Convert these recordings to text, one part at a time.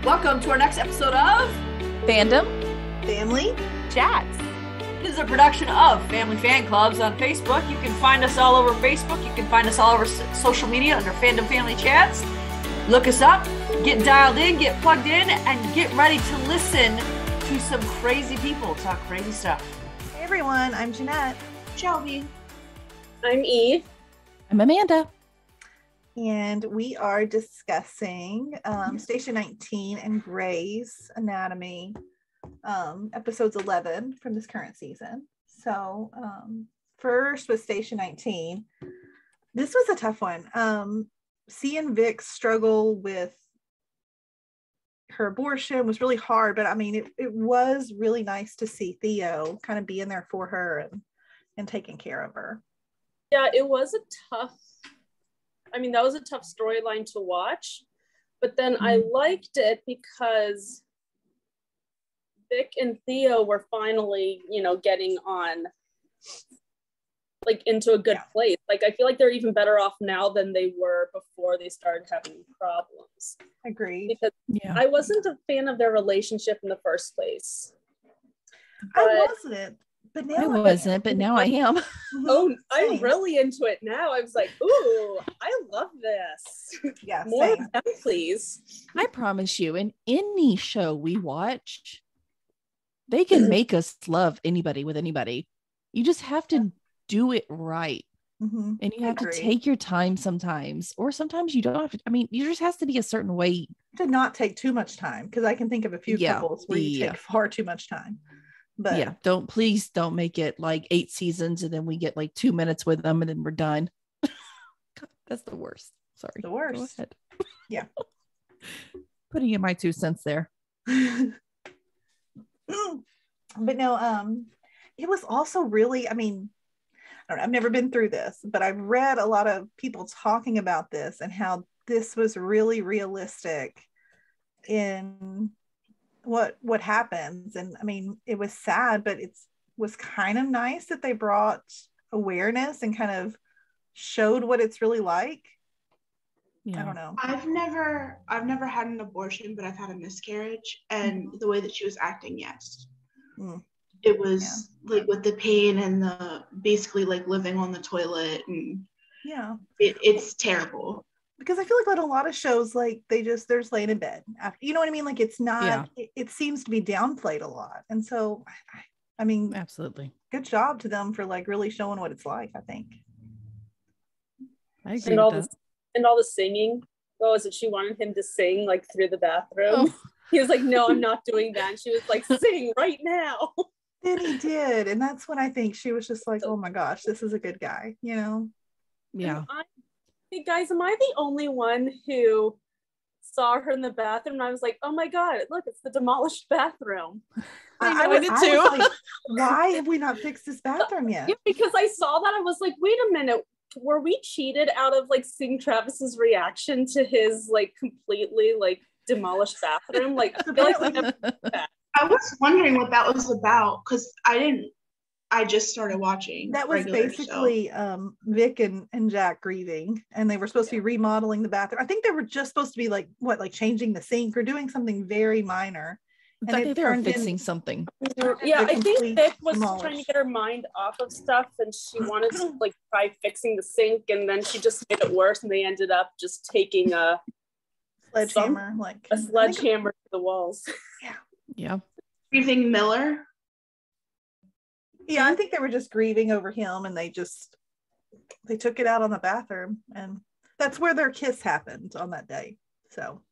Welcome to our next episode of Fandom Family Chats. This is a production of Family Fan Clubs on Facebook. You can find us all over Facebook. You can find us all over social media under Fandom Family Chats. Look us up, get dialed in, get plugged in, and get ready to listen to some crazy people talk crazy stuff. Hey everyone, I'm Jeanette. Shelby. I'm Eve. I'm Amanda. And we are discussing Station 19 and Grey's Anatomy, episodes 11 from this current season. So first with Station 19, this was a tough one. Seeing Vic struggle with her abortion was really hard, but I mean, it was really nice to see Theo kind of being there for her and taking care of her. Yeah, it was that was a tough storyline to watch, but then I liked it because Vic and Theo were finally, getting on into a good place. I feel like they're even better off now than they were before they started having problems. Agreed. Because I wasn't a fan of their relationship in the first place. I wasn't. But now I wasn't, but now I am. Oh, I'm really into it now. I was like, ooh, I love this. Yeah, more of them, please. I promise you, in any show we watch, they can make us love anybody with anybody. You just have to do it right. Mm-hmm. And you have to take your time sometimes, or sometimes you don't have to. I mean, there just has to be a certain way. To not take too much time, because I can think of a few couples where you take far too much time. But please don't make it 8 seasons and then we get 2 minutes with them and then we're done. God, that's the worst. Sorry. The worst. Go ahead. Yeah. Putting in my 2 cents there. But no, it was also really, I mean, I don't know, I've never been through this, but I've read a lot of people talking about this and how this was really realistic in what happens. And I mean, it was sad, but it was kind of nice that they brought awareness and kind of showed what it's really like. I don't know. I've never had an abortion, but I've had a miscarriage, and the way that she was acting, it was with the pain and the basically living on the toilet, and it's terrible. Because I feel like on a lot of shows, they're just laying in bed after, you know what I mean? It's not, it seems to be downplayed a lot. And so, I mean, absolutely. Good job to them for really showing what it's like, I think. I agree with that. And all the singing. What was it? She wanted him to sing through the bathroom. Oh. He was like, no, I'm not doing that. And she was like, sing right now. And he did. And that's when I think she was just like, oh my gosh, this is a good guy, Yeah. Hey guys, am I the only one who saw her in the bathroom and I was like, oh my god, look, it's the demolished bathroom. I did too. I was like, why have we not fixed this bathroom yet? Yeah, because I saw that, I was like, wait a minute, were we cheated out of seeing Travis's reaction to his completely demolished bathroom? I feel like we never did that. I was wondering what that was about, because I just started watching. That was basically Vic and Jack grieving, and they were supposed to be remodeling the bathroom. I think they were just supposed to be changing the sink or doing something very minor. And I think they were fixing something. Yeah, I think Vic was trying to get her mind off of stuff, and she wanted to try fixing the sink, and then she just made it worse, and they ended up just taking a sledgehammer to the walls. Yeah. Grieving Miller. Yeah, I think they were just grieving over him, and they took it out on the bathroom, and that's where their kiss happened on that day. So,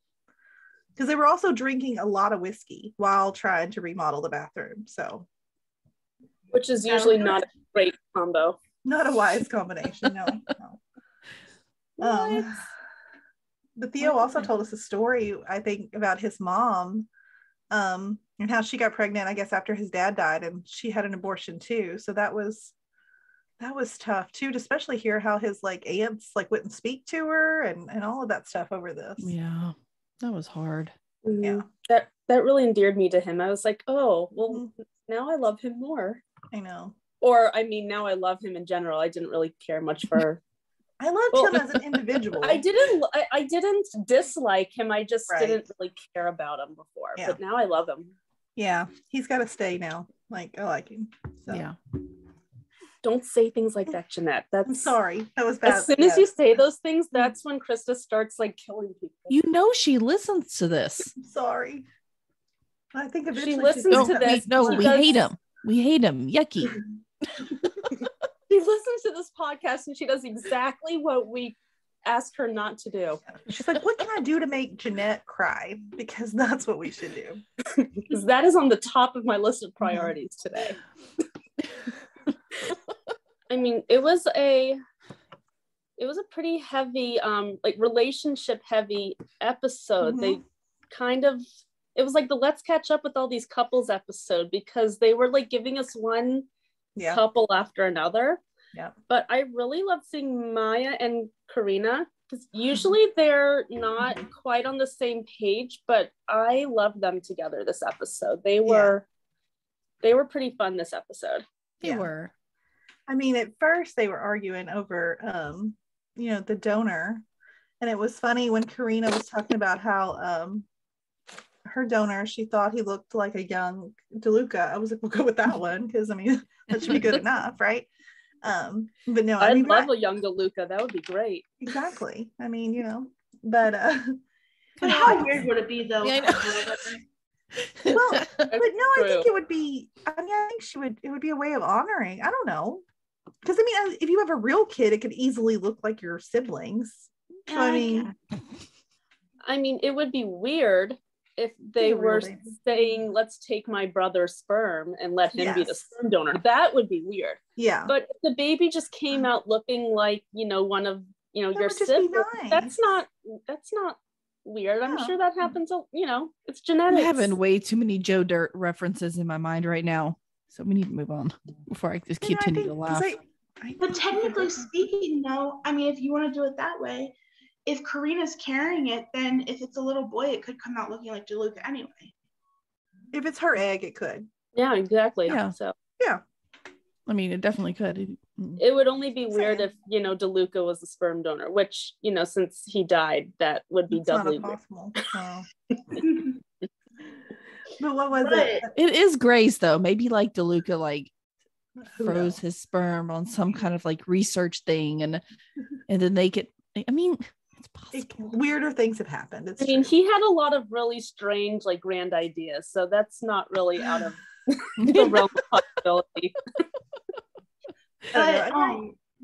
because they were also drinking a lot of whiskey while trying to remodel the bathroom. So, which is usually not a great combo. Not a wise combination, no. But Theo also told us a story, I think, about his mom. And how she got pregnant, I guess, after his dad died, and she had an abortion too. So that was tough too, to especially hear how his aunts wouldn't speak to her and all of that stuff over this. Yeah, that was hard. Yeah, that really endeared me to him. I was like, oh, well, now I love him more. I know. Or I mean, now I love him in general. I didn't really care much for I loved him as an individual. I didn't dislike him. I just didn't really care about him before. Yeah. But now I love him. Yeah, he's got to stay now. Like, I like him. So. Yeah. Don't say things like that, Jeanette. I'm sorry. That was bad. As soon as you say those things, that's when Krista starts like killing people. You know she listens to this. I'm sorry. I think eventually she listens to this. We hate him. We hate him. Yucky. She listens to this podcast and she does exactly what we ask her not to do. She's like, what can I do to make Jeanette cry? Because that's what we should do. Because that is on the top of my list of priorities today. I mean, it was a pretty heavy, like relationship heavy episode. They kind of, it was like the let's catch up with all these couples episode because they were like giving us one couple after another. Yeah. But I really love seeing Maya and Karina because usually they're not quite on the same page, but I love them together this episode. They were pretty fun this episode. They were. I mean, at first they were arguing over, the donor. And it was funny when Karina was talking about how her donor, she thought he looked like a young DeLuca. I was like, we'll go with that one because, I mean, that should be good enough, right? But no, I mean, love a young DeLuca. That would be great. Exactly. I mean, but how weird would it be though? Yeah, well, but no, I think it would be. I mean, I think it would be a way of honoring. I don't know, because I mean, if you have a real kid, it could easily look like your siblings. So, I mean, it would be weird if they were saying, "Let's take my brother's sperm and let him be the sperm donor." That would be weird. Yeah. But if the baby just came out looking like one of your siblings, nice. That's not weird. I'm sure that happens. It's genetics. I'm having way too many Joe Dirt references in my mind right now, so we need to move on before I just continue to laugh. But technically speaking, though, I mean, if you want to do it that way, if Karina's carrying it, then if it's a little boy, it could come out looking like DeLuca anyway. If it's her egg, it could. Yeah, exactly. Yeah. So yeah. I mean, it definitely could. It would only be weird if, DeLuca was the sperm donor, which, since he died, that would be doubly possible. But what was it? It is Grace, though. Maybe like DeLuca, like froze his sperm on some kind of like research thing, and then they could. I mean, it's possible. Weirder things have happened. He had a lot of really strange, like grand ideas, so that's not really out of the realm of possibility. But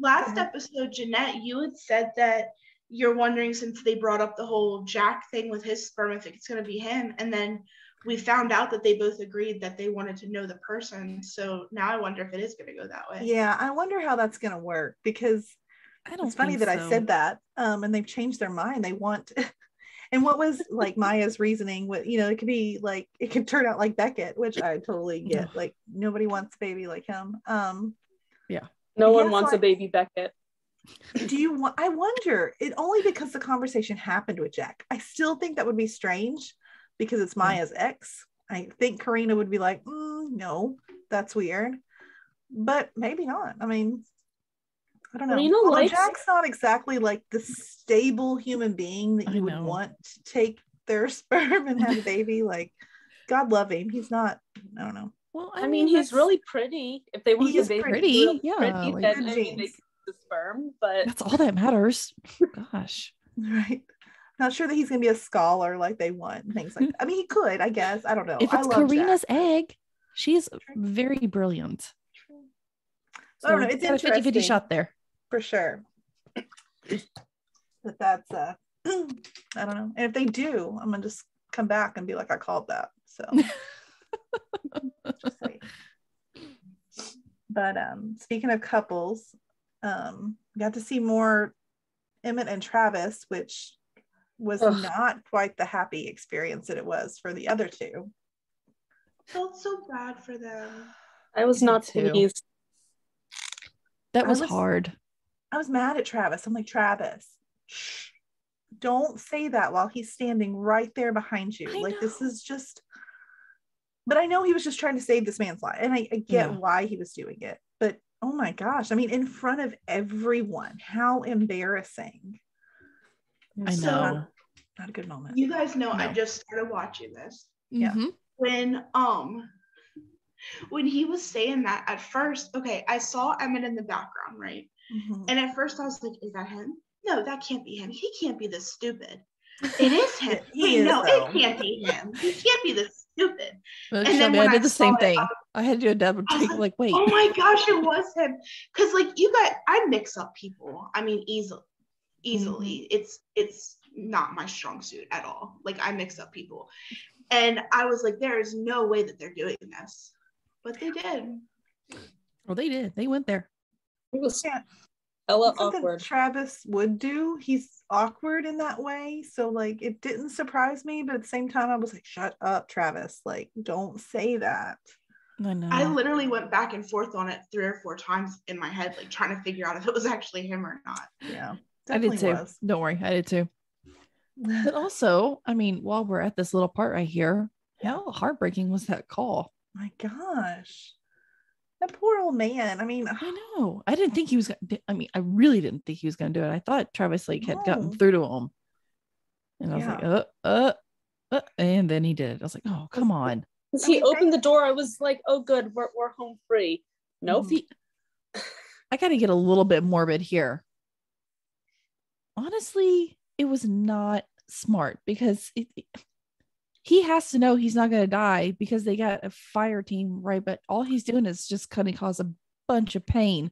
last episode, Jeanette, you had said that you're wondering, since they brought up the whole Jack thing with his sperm, if it's going to be him, and then we found out that they both agreed that they wanted to know the person. So now I wonder if it is going to go that way. Yeah, I wonder how that's going to work, because it's funny that I said that, and they've changed their mind. They want, and what was like Maya's reasoning with, it could be like, it could turn out like Beckett, which I totally get. Like, nobody wants a baby like him. Yeah. No one wants a baby Beckett. I wonder, it only because the conversation happened with Jack. I still think that would be strange because it's Maya's ex. I think Karina would be like, no, that's weird. But maybe not. I mean, I don't know. Although Jack's not exactly like the stable human being that you would want to take their sperm and have a baby. Like, God love him. He's not, I don't know. Well, I mean, he's really pretty. If they want to be pretty, yeah, pretty, then they can the sperm, but that's all that matters. Gosh, right? Not sure that he's gonna be a scholar like they want and things like that. I mean, he could, I guess. I don't know. If it's Karina's egg, she's very brilliant. So I don't know. It's got a 50-50 shot there for sure. But that's I don't know. And if they do, I'm gonna just come back and be like, I called that. So. But speaking of couples, got to see more Emmitt and Travis, which was not quite the happy experience that it was for the other two. Felt so bad for them. I was not pleased. That was hard. I was mad at Travis. I'm like, Travis, shh, don't say that while he's standing right there behind you. Like, this is just. But I know he was just trying to save this man's life, and I get why he was doing it. But Oh my gosh. I mean, in front of everyone. How embarrassing. I So, know. not a good moment. You guys know No. I just started watching this. Yeah. When he was saying that at first, okay, I saw Emmitt in the background, right? Mhm. And at first I was like, is that him? No, that can't be him. He can't be this stupid. It is him. He is, no, though. it can't be him. He can't be this stupid. Look, And then Shelby, when I did the saw same it, thing. I had to do a double I was take. Like, wait. oh my gosh, it was him. Because like you guys, I mix up people. I mean, easily. It's not my strong suit at all. Like I mix up people. And I was like, there is no way that they're doing this. But they did. Well, they did. They went there. It was Yeah. hella Something awkward. Travis would do. He's awkward in that way. So like it didn't surprise me, but at the same time I was like, shut up, Travis. Like, don't say that. I know. I literally went back and forth on it 3 or 4 times in my head, like trying to figure out if it was actually him or not. Yeah. I did too. Was. Don't worry. I did too. But also, I mean, while we're at this little part right here, how heartbreaking was that call? My gosh. That poor old man. I mean, I know. I didn't think he was gonna, I mean, I really didn't think he was gonna do it. I thought Travis like had gotten through to him. And I was like, and then he did. I was like, oh, come on. Because he opened the door, I was like, oh good, we're home free. Nope. See, I gotta get a little bit morbid here. Honestly, it was not smart because he has to know he's not going to die because they got a fire team, right? But all he's doing is just going to cause a bunch of pain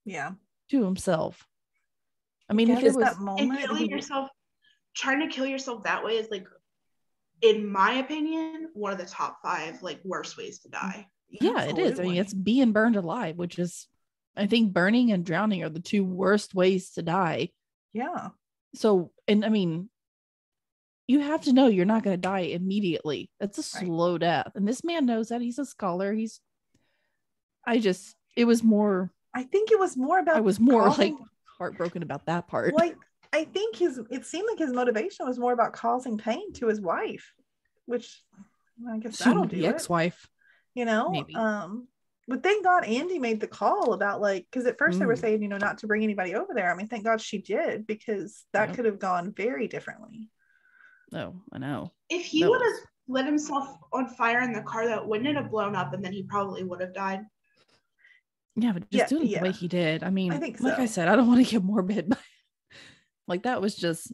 to himself. I mean, if it was that moment, trying to kill yourself that way is like, in my opinion, one of the top 5 like worst ways to die. Yeah, absolutely. It is. I mean, it's being burned alive, which is, I think burning and drowning are the 2 worst ways to die. Yeah. So, and I mean, you have to know you're not going to die immediately. That's a slow death. And this man knows that. He's a scholar. It was more. I think it was more about. I was more like heartbroken about that part. Like, I think it seemed like his motivation was more about causing pain to his wife, which I guess that'll do the ex-wife. You know, maybe. But thank God Andy made the call about like, because at first they were saying, you know, not to bring anybody over there. I mean, thank God she did, because that could have gone very differently. Oh, I know. If he would have lit himself on fire in the car, that wouldn't it have blown up, and then he probably would have died. Yeah, but just doing it the way he did. I mean, I think like I said, I don't want to get morbid, but like that was just.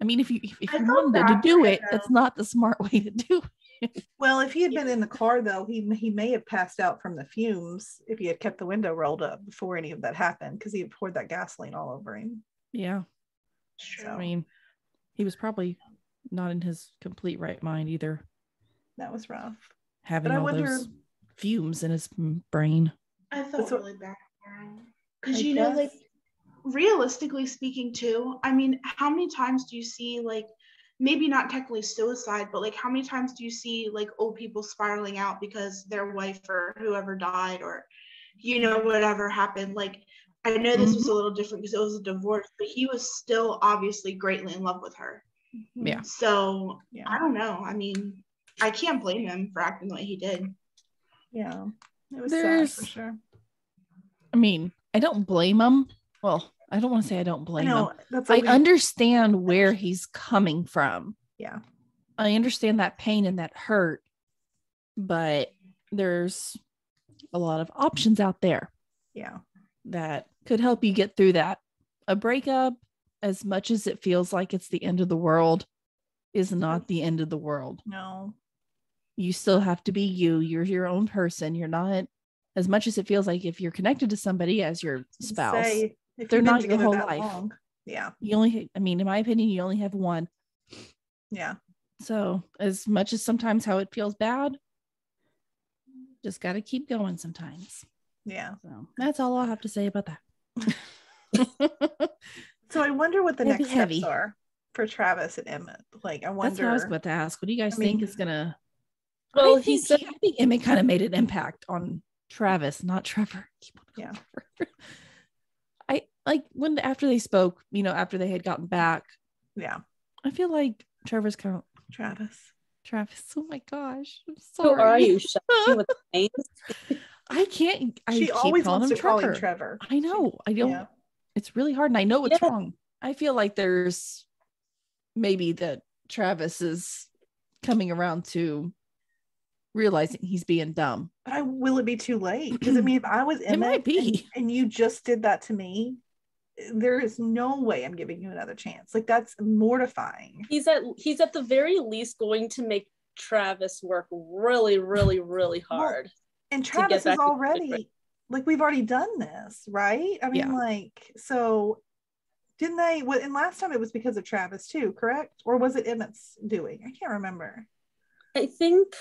I mean, if you wanted to do it, that's not the smart way to do it. Well, if he had been in the car, though, he may have passed out from the fumes if he had kept the window rolled up before any of that happened, because he had poured that gasoline all over him. Yeah. So, I mean, he was probably not in his complete right mind either. That was rough. Having all those fumes in his brain. I felt really bad for him. Because, you know, like, realistically speaking, too, I mean, how many times do you see, like, maybe not technically suicide, but like how many times do you see like old people spiraling out because their wife or whoever died, or, you know, whatever happened? Like, I know this was a little different because it was a divorce, but he was still obviously greatly in love with her. Yeah. So I don't know. I mean, I can't blame him for acting the way he did. Yeah. It was sad for sure. I mean, I don't blame him. Well, I don't want to say I don't blame him. That's I understand where he's coming from. Yeah. I understand that pain and that hurt, but there's a lot of options out there. Yeah. That could help you get through that. A breakup, as much as it feels like it's the end of the world, is not the end of the world. No. You still have to be you. You're your own person. You're not, as much as it feels like if you're connected to somebody as your spouse. They're not your whole life. Long. Yeah. You only, I mean, in my opinion, you only have one. Yeah. So as much as sometimes how it feels bad, just got to keep going sometimes. Yeah. So that's all I'll have to say about that. So I wonder what the next steps are for Travis and Emmitt. Like, I wonder. That's what I was about to ask. What do you guys think is going to. Well, I think Emmitt kind of made an impact on Travis, not Trevor. Yeah. Like when after they spoke, you know, after they had gotten back. Yeah. I feel like Trevor's kind of Travis. Oh my gosh. I'm sorry. Who are you? Shouting with names? I can't. She keep always calling wants him to call him Trevor. I know. I don't. Yeah. It's really hard, and I know it's Yeah. wrong. I feel like there's maybe that Travis is coming around to realizing he's being dumb. But will it be too late? Because I mean, if I was It might Emmitt be. and you just did that to me, there is no way I'm giving you another chance. Like, that's mortifying. He's at the very least going to make Travis work really, really, really hard. Well, and Travis is already, like, we've already done this, right? I mean, Yeah. like, so didn't they? And last time it was because of Travis too, correct? Or was it Emmitt's doing? I can't remember. I think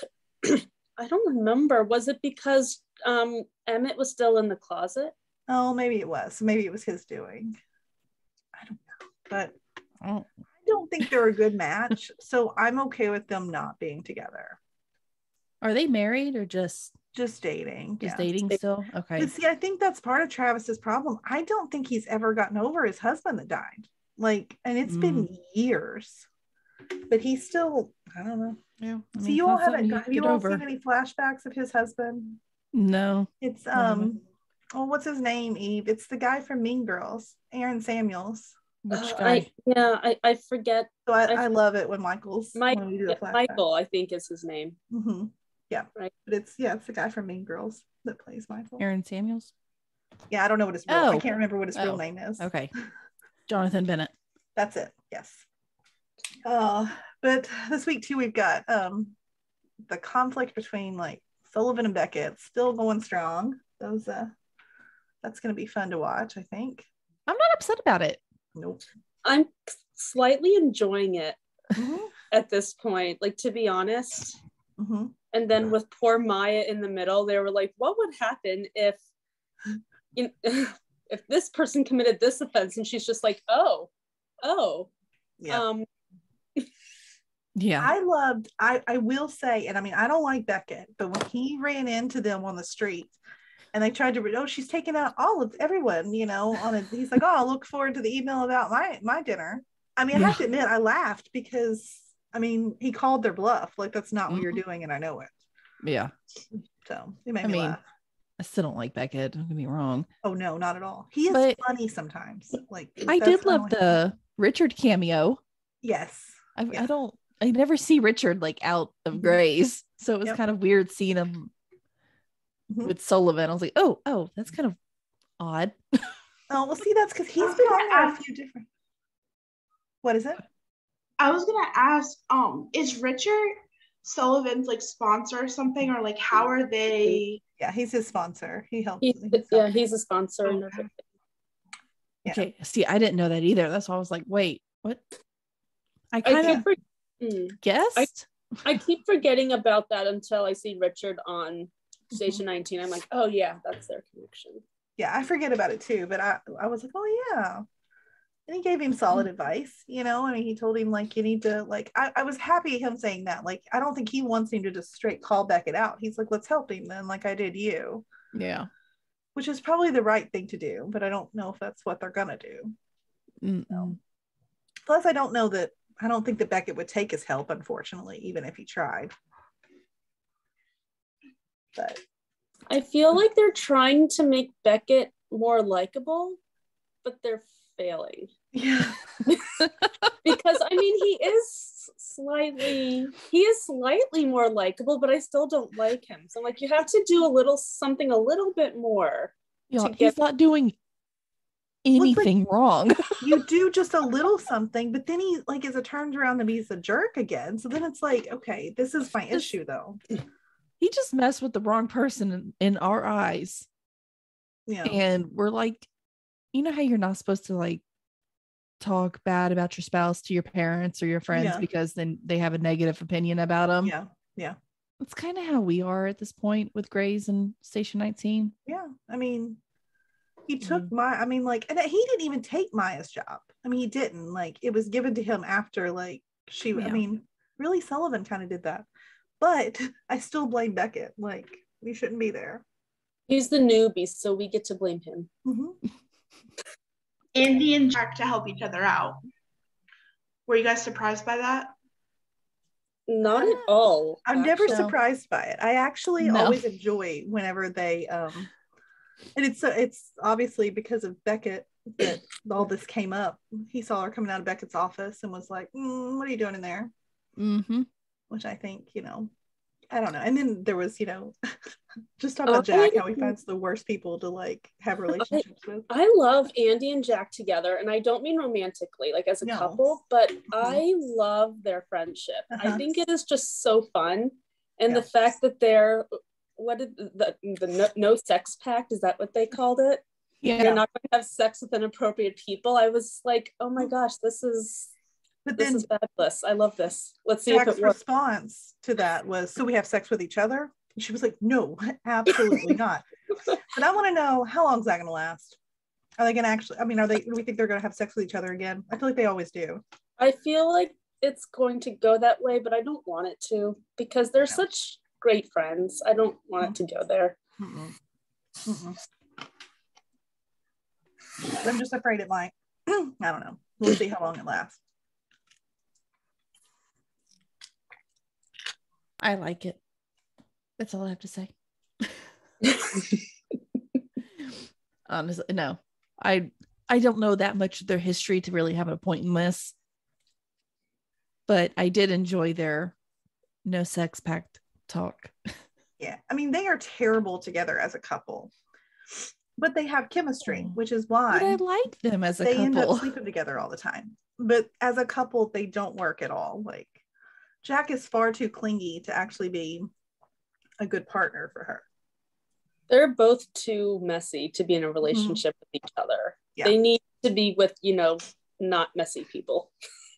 I don't remember. Was it because Emmitt was still in the closet? Oh, maybe it was. Maybe it was his doing. I don't know. But Oh. I don't think they're a good match. So I'm okay with them not being together. Are they married or just dating? dating still? Okay. But see, I think that's part of Travis's problem. I don't think he's ever gotten over his husband that died. Like, and it's been years. But he's still, I don't know. Yeah. I mean, So you all haven't, have you all seen any flashbacks of his husband? No. It's what's his name, Eve? It's the guy from Mean Girls, Aaron Samuels. Which guy? I forget. So I love it when when we do a flashback. Michael, I think is his name. Mm-hmm. Yeah. Right. But it's the guy from Mean Girls that plays Michael. Aaron Samuels? Yeah, I don't know what his real, I can't remember what his real name is. Okay. Jonathan Bennett. That's it. Yes. But this week too, we've got the conflict between like Sullivan and Beckett still going strong. Those that's gonna be fun to watch, I think. I'm not upset about it. Nope. I'm slightly enjoying it at this point, like, to be honest. Mm-hmm. And then with poor Maya in the middle, they were like, what would happen if if this person committed this offense? And she's just like, oh. Yeah. Yeah. I will say, and I mean, I don't like Beckett, but when he ran into them on the street and they tried to, she's taking out all of everyone, he's like, oh, I'll look forward to the email about my dinner. I mean, I have to admit, I laughed because, I mean, he called their bluff. Like, that's not what you're doing, and I know it. Yeah. So it made me laugh. I still don't like Beckett. Don't get me wrong. Oh no, not at all. He is funny sometimes. Like, I did love the Richard cameo. Yes. I never see Richard like out of Grey's, so it was kind of weird seeing him with Sullivan. I was like, oh, that's kind of odd. Oh, well, see, that's because he's been on a few different. What is it? I was gonna ask, is Richard Sullivan's like sponsor or something, or like how are they? Yeah, he's his sponsor. He helps. He's a sponsor. Okay. Okay, see, I didn't know that either. That's why I was like, wait, what? I guessed. I keep forgetting about that until I see Richard on Station 19. I'm like, oh yeah, that's their connection. Yeah, I forget about it too, but I was like, oh yeah. And he gave him solid advice, I mean, he told him, like, you need to, like, I was happy him saying that. Like, I don't think he wants him to just straight call Beckett out. He's like, let's help him then, like I did you. Yeah. Which is probably the right thing to do, but I don't know if that's what they're gonna do. So. Plus, I don't think that Beckett would take his help, unfortunately, even if he tried. But I feel like they're trying to make Beckett more likable, but they're failing. Yeah. Because I mean, he is slightly more likable, but I still don't like him. So like, you have to do something a little bit more. Yeah, he's not doing anything wrong. You do just a little something, but then he like as it turns around and he's a jerk again. So then it's like, okay, this is my issue though. He just messed with the wrong person in our eyes. Yeah. And we're like, you know how you're not supposed to like talk bad about your spouse to your parents or your friends because then they have a negative opinion about them. Yeah. That's kind of how we are at this point with Grey's and Station 19. Yeah. I mean, he took and he didn't even take Maya's job. I mean, he didn't. Like, it was given to him after, like, I mean, really, Sullivan kind of did that. But I still blame Beckett. Like, we shouldn't be there. He's the newbie, so we get to blame him. Andy and Jack to help each other out. Were you guys surprised by that? Not at all. I'm never Actually, surprised by it. I actually always enjoy whenever they and it's obviously because of Beckett that all this came up. He saw her coming out of Beckett's office and was like, what are you doing in there? Mm-hmm. Which I think, I don't know. And then there was, just talk about Jack, how he finds the worst people to like have relationships with. I love Andy and Jack together, and I don't mean romantically, like as a couple, but I love their friendship. I think it is just so fun. And the fact that they're, what did the no sex pact, is that what they called it? Yeah. You're not going to have sex with inappropriate people. I was like, oh my gosh, this is fabulous. I love this. Let's see Jack's if it works. response to that was, so we have sex with each other? And she was like, no, absolutely not. But I want to know, how long is that going to last? Are they going to actually, do we think they're going to have sex with each other again? I feel like they always do. I feel like it's going to go that way, but I don't want it to, because they're such great friends. I don't want it to go there. I'm just afraid it might. I don't know. We'll see how long it lasts. I like it. That's all I have to say. Honestly, no. I don't know that much of their history to really have a point in this. But I did enjoy their no sex pact talk. Yeah. They are terrible together as a couple. But they have chemistry, which is why but I like them as a couple. They end up sleeping together all the time. But as a couple, they don't work at all. Like, Jack is far too clingy to actually be a good partner for her. They're both too messy to be in a relationship with each other. Yeah. They need to be with, not messy people.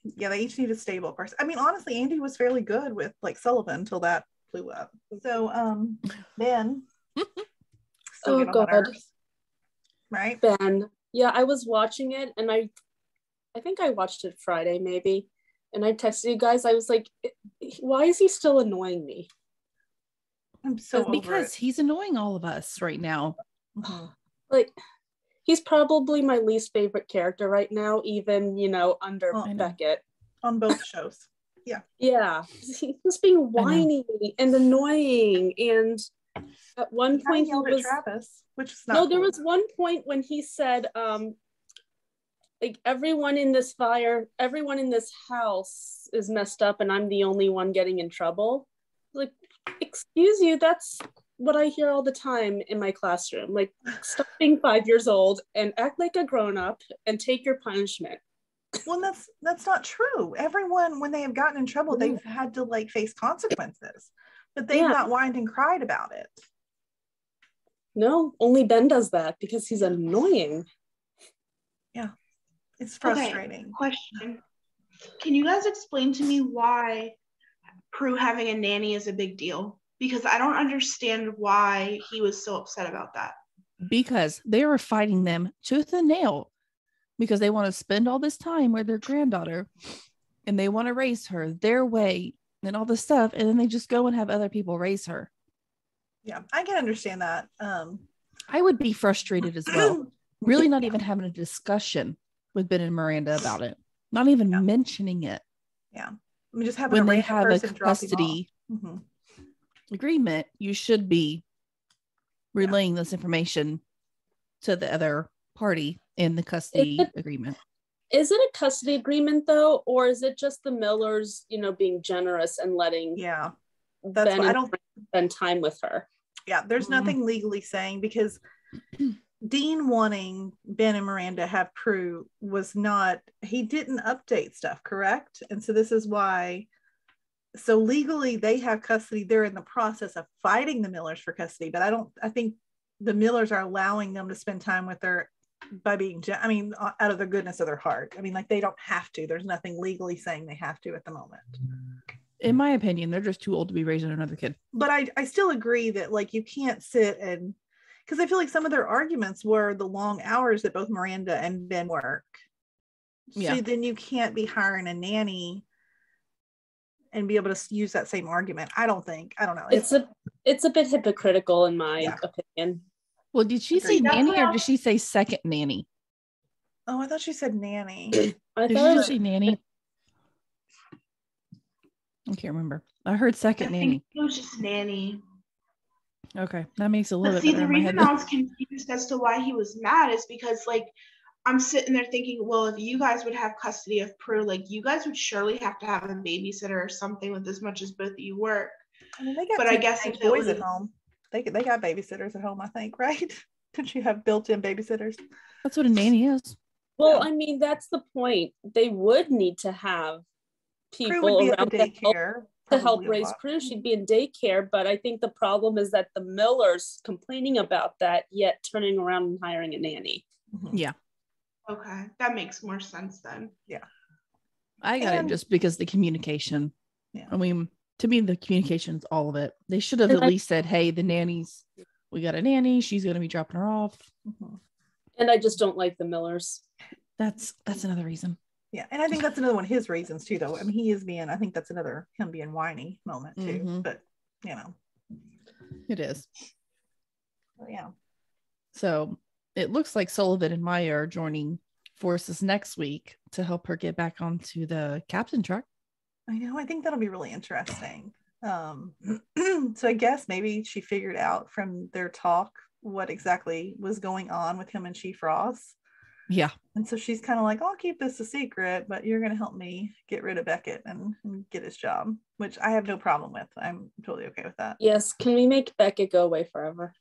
Yeah, they each need a stable person. Honestly, Andy was fairly good with like Sullivan until that blew up. So Ben still get on my nerves. Right? Ben. Yeah, I was watching it, and I think I watched it Friday maybe, and I texted you guys. I was like, why is he still annoying me? I'm so because he's annoying all of us right now. Like, he's probably my least favorite character right now, even under Beckett on both shows. Yeah, he was being whiny and annoying, and at one point he was at Travis, which is not no. There was one point when he said, like, everyone in this house is messed up, and I'm the only one getting in trouble. Like, excuse you, that's what I hear all the time in my classroom. Like, stop being 5 years old and act like a grown-up and take your punishment. Well, that's not true. Everyone, when they have gotten in trouble, they've had to like face consequences, but they've not whined and cried about it. No, only Ben does that because he's annoying. Yeah, it's frustrating. Okay, question. Can you guys explain to me why Prue having a nanny is a big deal? Because I don't understand why he was so upset about that. Because they were fighting them tooth and nail because they want to spend all this time with their granddaughter and they want to raise her their way and all this stuff. And then they just go and have other people raise her. Yeah, I can understand that. I would be frustrated as well. Really not even having a discussion with Ben and Miranda about it. Not even mentioning it. Yeah. Just having when they have a custody agreement, you should be relaying this information to the other party in the custody agreement. Is it a custody agreement though, or is it just the Millers, being generous and letting that's Ben I don't spend time with her? Yeah, there's nothing legally saying, because Dean wanting Ben and Miranda have Prue was not, he didn't update stuff, correct? And so this is why, so legally they have custody. They're in the process of fighting the Millers for custody, but I think the Millers are allowing them to spend time with her by being, out of the goodness of their heart. Like, they don't have to. There's nothing legally saying they have to at the moment. In my opinion, they're just too old to be raising another kid. But I still agree that, like, you can't sit and, because I feel like some of their arguments were the long hours that both Miranda and Ben work. Yeah. So then you can't be hiring a nanny and be able to use that same argument. I don't know. It's a bit hypocritical in my opinion. Well, did she say nanny or did she say second nanny? Oh, I thought she said nanny. Did she say nanny? I can't remember. I heard second I nanny. think it was just nanny. Okay, that makes it a little But bit see, better the in my reason head. I was confused as to why he was mad is because, like, I'm sitting there thinking, well, if you guys would have custody of Prue, like, you guys would surely have to have a babysitter or something with as much as both of you work. I mean, they got But I guess if it boys was at home. They got babysitters at home, I think, right? Did you have built-in babysitters? That's what a nanny is. Well, Yeah. I mean, that's the point. They would need to have Prue people would be at around the daycare to help probably a raise lot. Prue. She'd be in daycare, but I think the problem is that the Miller's complaining about that, yet turning around and hiring a nanny. Mhm. Yeah. Okay, that makes more sense then. I got it just because the communication. Yeah. I mean, to me, the communication is all of it. They should have And at least said, hey, the nanny's, we got a nanny. She's going to be dropping her off. Mhm. And I just don't like the Millers. That's another reason. Yeah, and I think that's another one of his reasons too, though. I mean, he is being, I think that's another him being whiny moment too. Mhm. But you know, It is. so, yeah. So it looks like Sullivan and Maya are joining forces next week to help her get back onto the captain truck. I know. I think that'll be really interesting. So I guess maybe she figured out from their talk what exactly was going on with him and Chief Ross. Yeah. And so she's kind of like, I'll keep this a secret, but you're going to help me get rid of Beckett and get his job, which I have no problem with. I'm totally okay with that. Yes, can we make Beckett go away forever?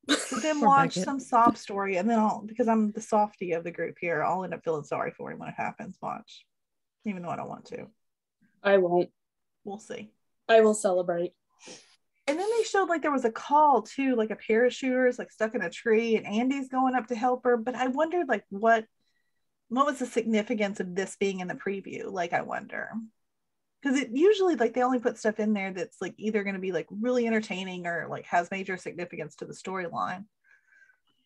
So then Poor watch Beckett. some sob story, and then because I'm the softie of the group here, I'll end up feeling sorry for him when it happens. Watch, even though I don't want to. I won't. We'll see. I will celebrate. And then they showed like there was a call too, like a parachuter is like stuck in a tree, and Andy's going up to help her. But I wondered like what was the significance of this being in the preview? Like I wonder, because it usually like they only put stuff in there that's like either going to be like really entertaining or like has major significance to the storyline.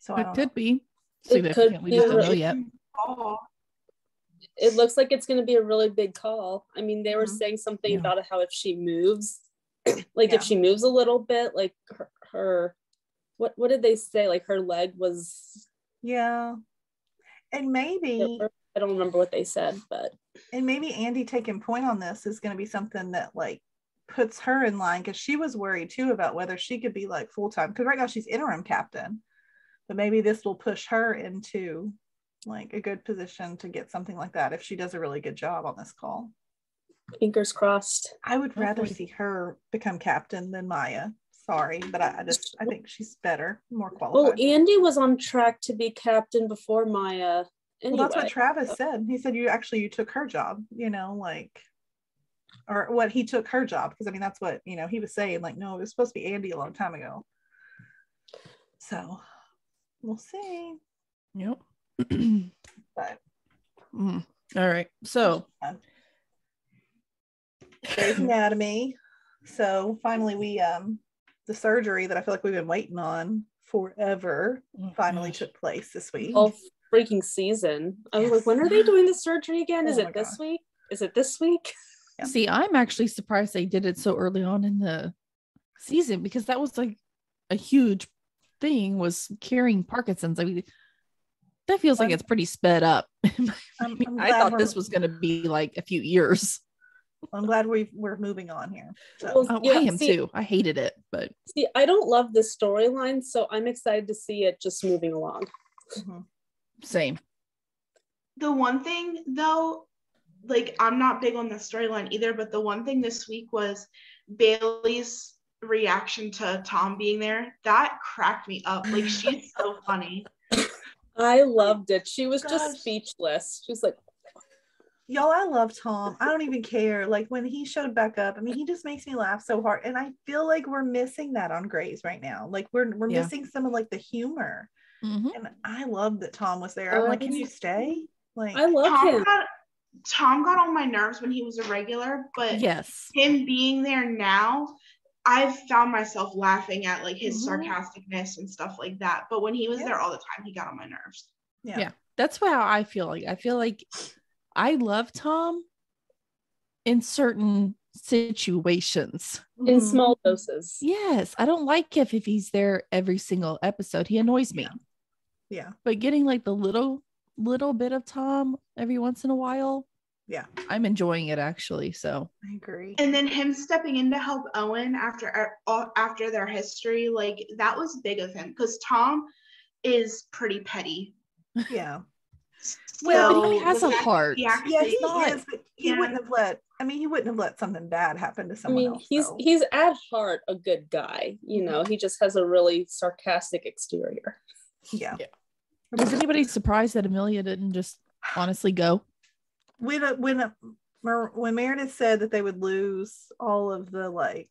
So I It don't could know. be It significant. could We be just don't a- know yet. Oh, It looks like it's going to be a really big call. I mean, they were Mhm. saying something Yeah. about how if she moves, like Yeah. if she moves a little bit, like her what did they say? Like her leg was, Yeah, and maybe I don't remember what they said, but Andy taking point on this is going to be something that like puts her in line, because she was worried too about whether she could be like full-time, because right now she's interim captain, but maybe this will push her into like a good position to get something like that if she does a really good job on this call. fingers crossed. I would rather Hopefully. see her become captain than Maya. Sorry, but I think she's better, more Well, qualified. Andy was on track to be captain before Maya. Anyway. Well, that's what Travis said. He said you took her job, like, or what, he took her job, because I mean that's what he was saying, like, no, it was supposed to be Andy a long time ago. So we'll see. Yep. But All right. So Grey's Anatomy. So finally we the surgery that I feel like we've been waiting on forever finally took place this week. All freaking season. I was Yes. like, when are they doing the surgery again? Is Oh my it this gosh. week? Is it this week? Yeah. See, I'm actually surprised they did it so early on in the season, because that was like a huge thing, was curing Parkinson's. I mean, that feels like it's pretty sped up. I'm I glad thought we're- this was going to be like a few years. I'm glad we're moving on here. So Well, Oh, Yeah, I am see- too. I hated it, but See, I don't love this storyline, so I'm excited to see it just moving along. mhm. same. the one thing though, like I'm not big on the storyline either, but the one thing this week was Bailey's reaction to Tom being there. That cracked me up. Like she's so funny. I loved it. She was Gosh. just speechless. She was like, Y'all, I love Tom. I don't even care. Like when he showed back up, I mean, he just makes me laugh so hard. And I feel like we're missing that on Grey's right now. Like we're Yeah. missing some of like the humor. Mhm. And I love that Tom was there. I'm like, can you stay? Like I love him. Tom got on my nerves when he was a regular, but Yes. him being there now, I've found myself laughing at like his Mhm. sarcasticness and stuff like that. But when he was Yeah. there all the time, he got on my nerves. Yeah. That's how I feel like. I feel like I love Tom in certain situations. In Mhm. small doses. Yes. I don't like if he's there every single episode. He annoys me. Yeah. But getting like the little bit of Tom every once in a while, Yeah. I'm enjoying it actually. So I agree. And then him stepping in to help Owen after their history, like that was big of him because Tom is pretty petty. Yeah. well, but he So has the a fact that heart. he actually- Yeah, he not- is, but he wouldn't have let, I mean, he wouldn't have let something bad happen to I someone mean, else. he's at heart a good guy. You know, he just has a really sarcastic exterior. Yeah. Was anybody surprised that Amelia didn't just honestly go? When Meredith said that they would lose all of the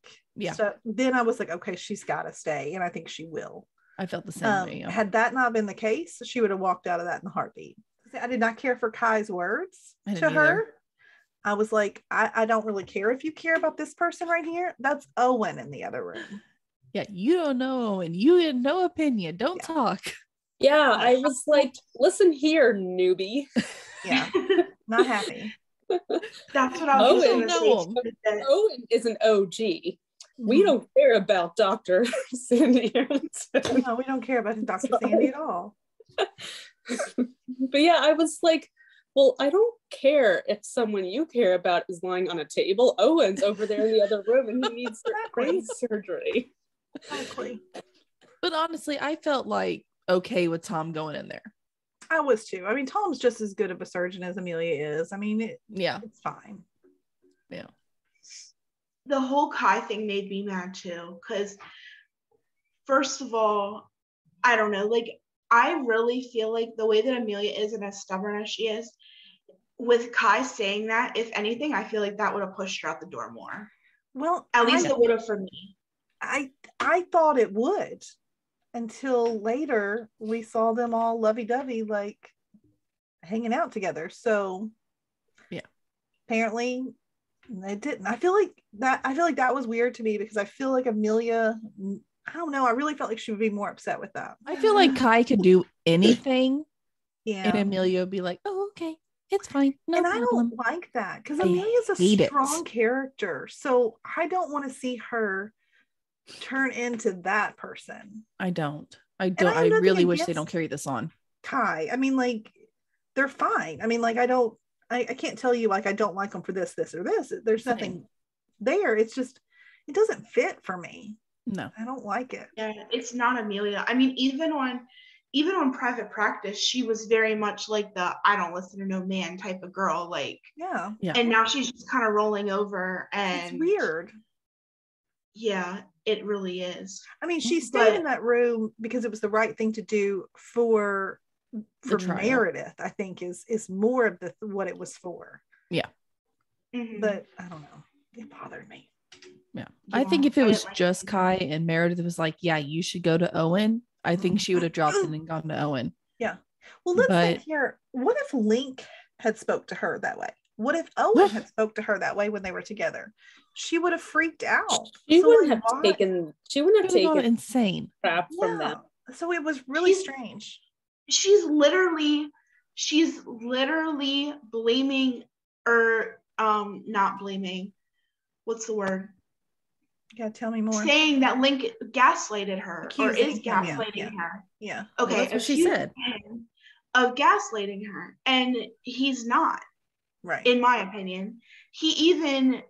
stuff, then I was like, okay, she's got to stay, and I think she will. I felt the same way. Yeah. Had that not been the case, she would have walked out of that in a heartbeat. I did not care for Kai's words to her. I was like, I don't really care if you care about this person right here. That's Owen in the other room. Yeah, you don't know, and you had no opinion. Don't talk. Yeah, I was like, listen here, newbie. Yeah, not happy. That's what I was going to say. Owen is an OG. We don't care about Dr. Sandy. No, we don't care about Dr. Sandy at all. But yeah, I was like, well, I don't care if someone you care about is lying on a table. Owen's over there in the other room and he needs brain surgery. Exactly. But honestly, I felt like okay with Tom going in there. I was too. I mean, Tom's just as good of a surgeon as Amelia is. I mean, it's fine. Yeah. The whole Kai thing made me mad too, because first of all, I don't know, like I really feel like the way that Amelia is and as stubborn as she is, with Kai saying that, if anything, I feel like that would have pushed her out the door more. Well, at least it would have for me. I thought it would, until later we saw them all lovey-dovey, like hanging out together. So yeah, apparently they didn't. I feel like that was weird to me, because I feel like Amelia, I don't know, I really felt like she would be more upset with that. I feel like Kai could do anything, yeah, and Amelia would be like, oh, okay, it's fine, no problem. I don't like that, because Amelia's a strong character, so I don't want to see her turn into that person. I really wish they don't carry this on Kai. I mean, like, they're fine. I mean, like, I can't tell you, like, I don't like them for this or this. There's nothing there. It's just, it doesn't fit for me. No, I don't like it. Yeah, it's not Amelia. I mean, even on Private Practice, she was very much like the I don't listen to no man type of girl. Like, yeah. And now she's just kind of rolling over, and it's weird. Yeah, it really is. I mean, she stayed in that room because it was the right thing to do for Meredith, I think is more of what it was for. Yeah. Mm-hmm. But I don't know. It bothered me. Yeah. I think if it was just Kai and Meredith was like, yeah, you should go to Owen, I think she would have dropped in and gone to Owen. Yeah. Well, let's think here. What if Link had spoke to her that way? What if Owen had spoke to her that way when they were together? She would have freaked out. She wouldn't have taken insane crap from them. So it was really strange. She's literally blaming, or not blaming. What's the word? You gotta tell me more. Saying that Link gaslighted her, or is gaslighting her. Yeah. Okay. Well, that's what she said. Of gaslighting her, and he's not. Right. In my opinion, he even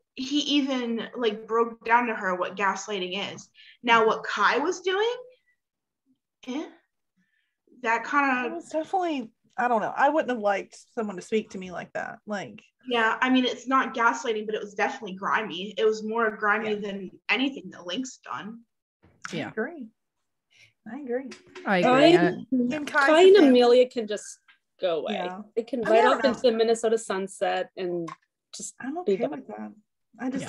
like broke down to her what gaslighting is. Now, what Kai was doing, that kind of was definitely, I don't know. I wouldn't have liked someone to speak to me like that. Like, yeah, I mean, it's not gaslighting, but it was definitely grimy. It was more grimy than anything that Link's done. Yeah, I agree. Kai and Amelia can just go away. Yeah. They can ride off into the Minnesota sunset and just. I'm okay with that.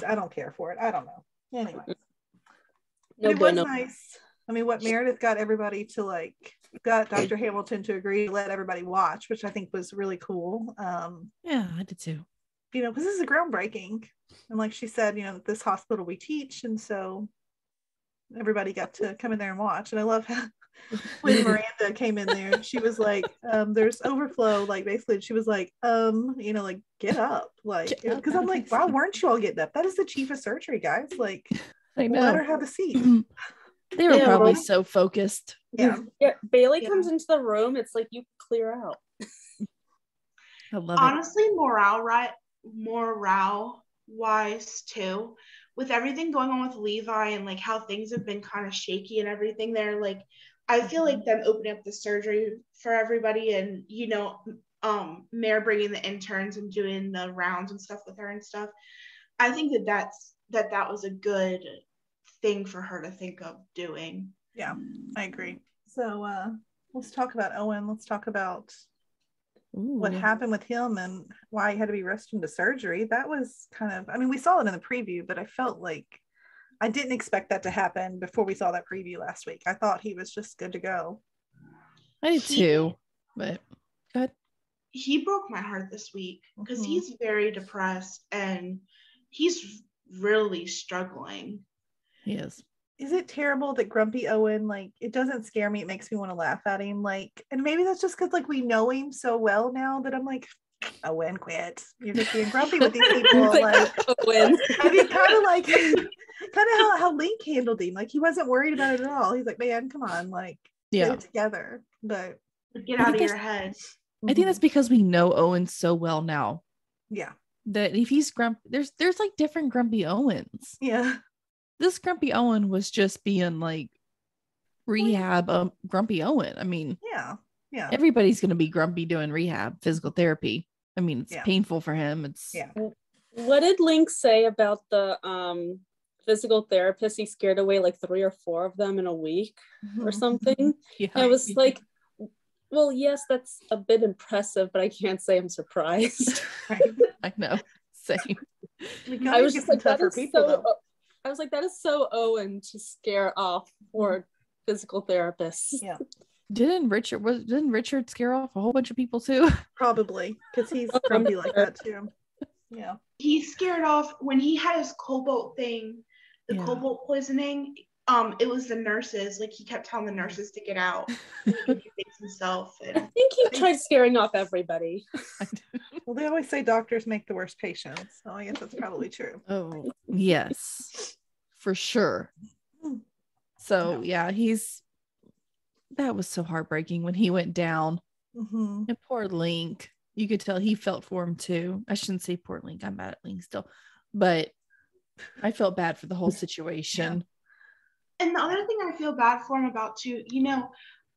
I don't care for it. I don't know. Anyway, No, it was nice. I mean, what Meredith got everybody to got Dr. Hamilton to agree to let everybody watch, which I think was really cool. Yeah, I did too. Because this is groundbreaking, and like she said, this hospital we teach, and so everybody got to come in there and watch. And I love how when Miranda came in there, she was like, there's overflow, like basically she was like, get up, because I'm like, why weren't you all getting up? That is the chief of surgery, guys. Like, I know. Let her have a seat. They were probably so focused. Yeah. Bailey comes into the room, it's like you clear out. I love Honestly, morale wise too, with everything going on with Levi and like how things have been kind of shaky and everything there. Like, I feel like them opening up the surgery for everybody, and you know, Mare bringing the interns and doing the rounds and stuff with her and stuff. I think that was a good thing for her to think of doing. Yeah, I agree. So let's talk about Owen. Let's talk about what happened with him and why he had to be rushed into surgery. That was kind of, I mean, we saw it in the preview, but I felt like I didn't expect that to happen before we saw that preview last week. I thought he was just good to go. I did too, but go ahead. He broke my heart this week because he's very depressed and he's really struggling. He is. Is it terrible that grumpy Owen, like, it doesn't scare me, it makes me want to laugh at him, like, and maybe that's just because like we know him so well now that I'm like, Owen, quit, you're just being grumpy with these people. Like Owen. I mean, kind of how Link handled him, like he wasn't worried about it at all. He's like, man, come on, like, get it together. But get out of your head. I think that's because we know Owen so well now. Yeah, that if he's grumpy, there's like different grumpy Owens. Yeah, this grumpy Owen was just being like rehab grumpy Owen. I mean, yeah, everybody's gonna be grumpy doing rehab, physical therapy. I mean, it's painful for him. It's What did Link say about the physical therapist? He scared away like 3 or 4 of them in a week or something. I was like, well, yes, that's a bit impressive, but I can't say I'm surprised. I know, same. I was just like, that is so. I was like, that is so Owen to scare off for physical therapists. Yeah. Didn't Richard scare off a whole bunch of people too? Probably, because he's grumpy like that too. Yeah. He scared off when he had his cobalt thing, the cobalt poisoning. It was the nurses. Like, he kept telling the nurses to get out. He could fix himself. And I think he tried scaring off everybody. Well, they always say doctors make the worst patients, so I guess that's probably true. Oh, yes, for sure. So that was so heartbreaking when he went down. And poor Link, you could tell he felt for him too. I shouldn't say poor Link. I'm mad at Link still, but I felt bad for the whole situation. And the other thing I feel bad for him about too, you know,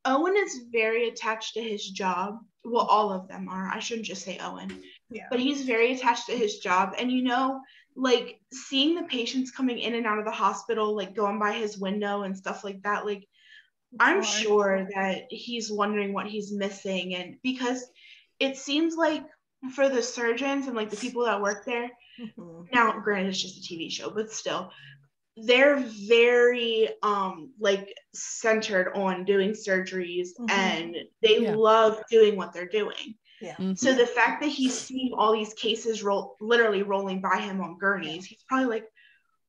Owen is very attached to his job. Well, all of them are. I shouldn't just say Owen. Yeah. But he's very attached to his job. And, you know, like, seeing the patients coming in and out of the hospital, like going by his window and stuff like that, like, I'm sure that he's wondering what he's missing. And because it seems like for the surgeons and like the people that work there, now granted it's just a TV show, but still, they're very like centered on doing surgeries and they love doing what they're doing. So the fact that he's seeing all these cases literally rolling by him on gurneys, he's probably like,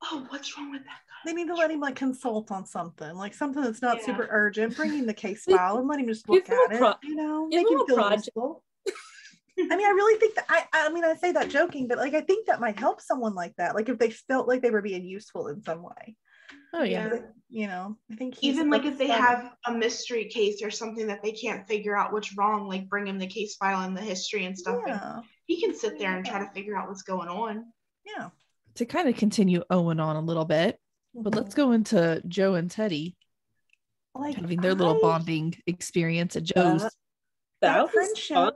oh, what's wrong with that guy? They need to let him like consult on something that's not super urgent. Bring him the case file and let him just look at it. You know, make him feel useful. I mean, I really think that I mean, I say that joking, but like, I think that might help someone like that. Like, if they felt like they were being useful in some way. Oh yeah. You know, I think even like if they have a mystery case or something that they can't figure out what's wrong, like bring him the case file and the history and stuff. And he can sit there and try to figure out what's going on. Yeah. To kind of continue Owen on a little bit, but let's go into Joe and Teddy, like having their little bonding experience at Joe's. That was fun.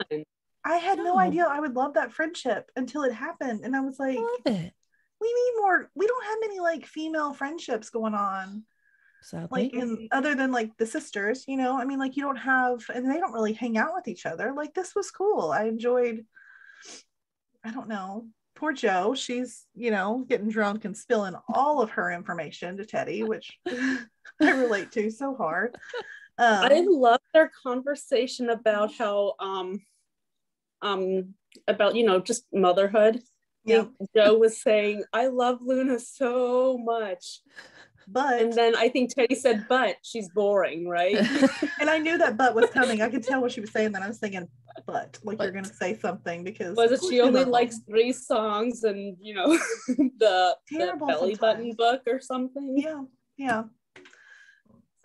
I had no idea I would love that friendship until it happened. And I was like, love it. We need more. We don't have many like female friendships going on. Sadly. Like, other than like the sisters, you know, I mean, like, you don't have, and they don't really hang out with each other. Like, this was cool. I enjoyed, I don't know, poor Joe. She's, you know, getting drunk and spilling all of her information to Teddy, which I relate to so hard. I love their conversation about how about, you know, just motherhood. Joe was saying, I love Luna so much, and then I think Teddy said, but she's boring, right? And I knew that but was coming. I could tell what she was saying. Then I was thinking, but you're gonna say something, because was it she only likes 3 songs and, you know, the belly button book or something? Yeah.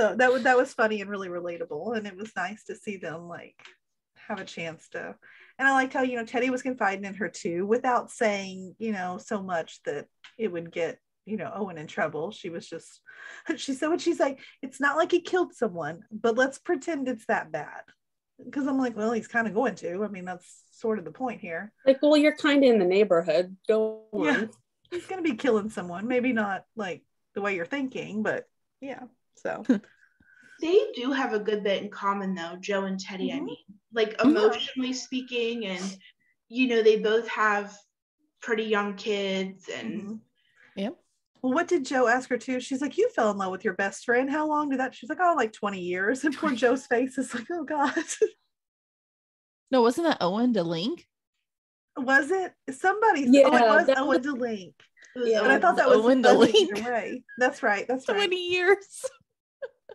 So that was funny and really relatable, and it was nice to see them like have a chance to And I liked how, Teddy was confiding in her too, without saying, so much that it would get, Owen in trouble. She said what she's like, it's not like he killed someone, but let's pretend it's that bad. Because I'm like, well, he's kind of going to. I mean, that's sort of the point here. Like, well, you're kind of in the neighborhood. Go on. Yeah, he's going to be killing someone. Maybe not like the way you're thinking, but yeah, so. They do have a good bit in common, though, Joe and Teddy, I mean. Like, emotionally speaking, and, they both have pretty young kids, and... Yep. Well, what did Joe ask her too? She's like, you fell in love with your best friend. How long did that? She's like, oh, like 20 years. And poor Joe's face is like, oh God. No, wasn't that Owen DeLink? Was it? Somebody. Yeah, it was Owen DeLink. Yeah, but I thought that was Owen DeLink. DeLink. Either way. That's right. That's 20 right. years.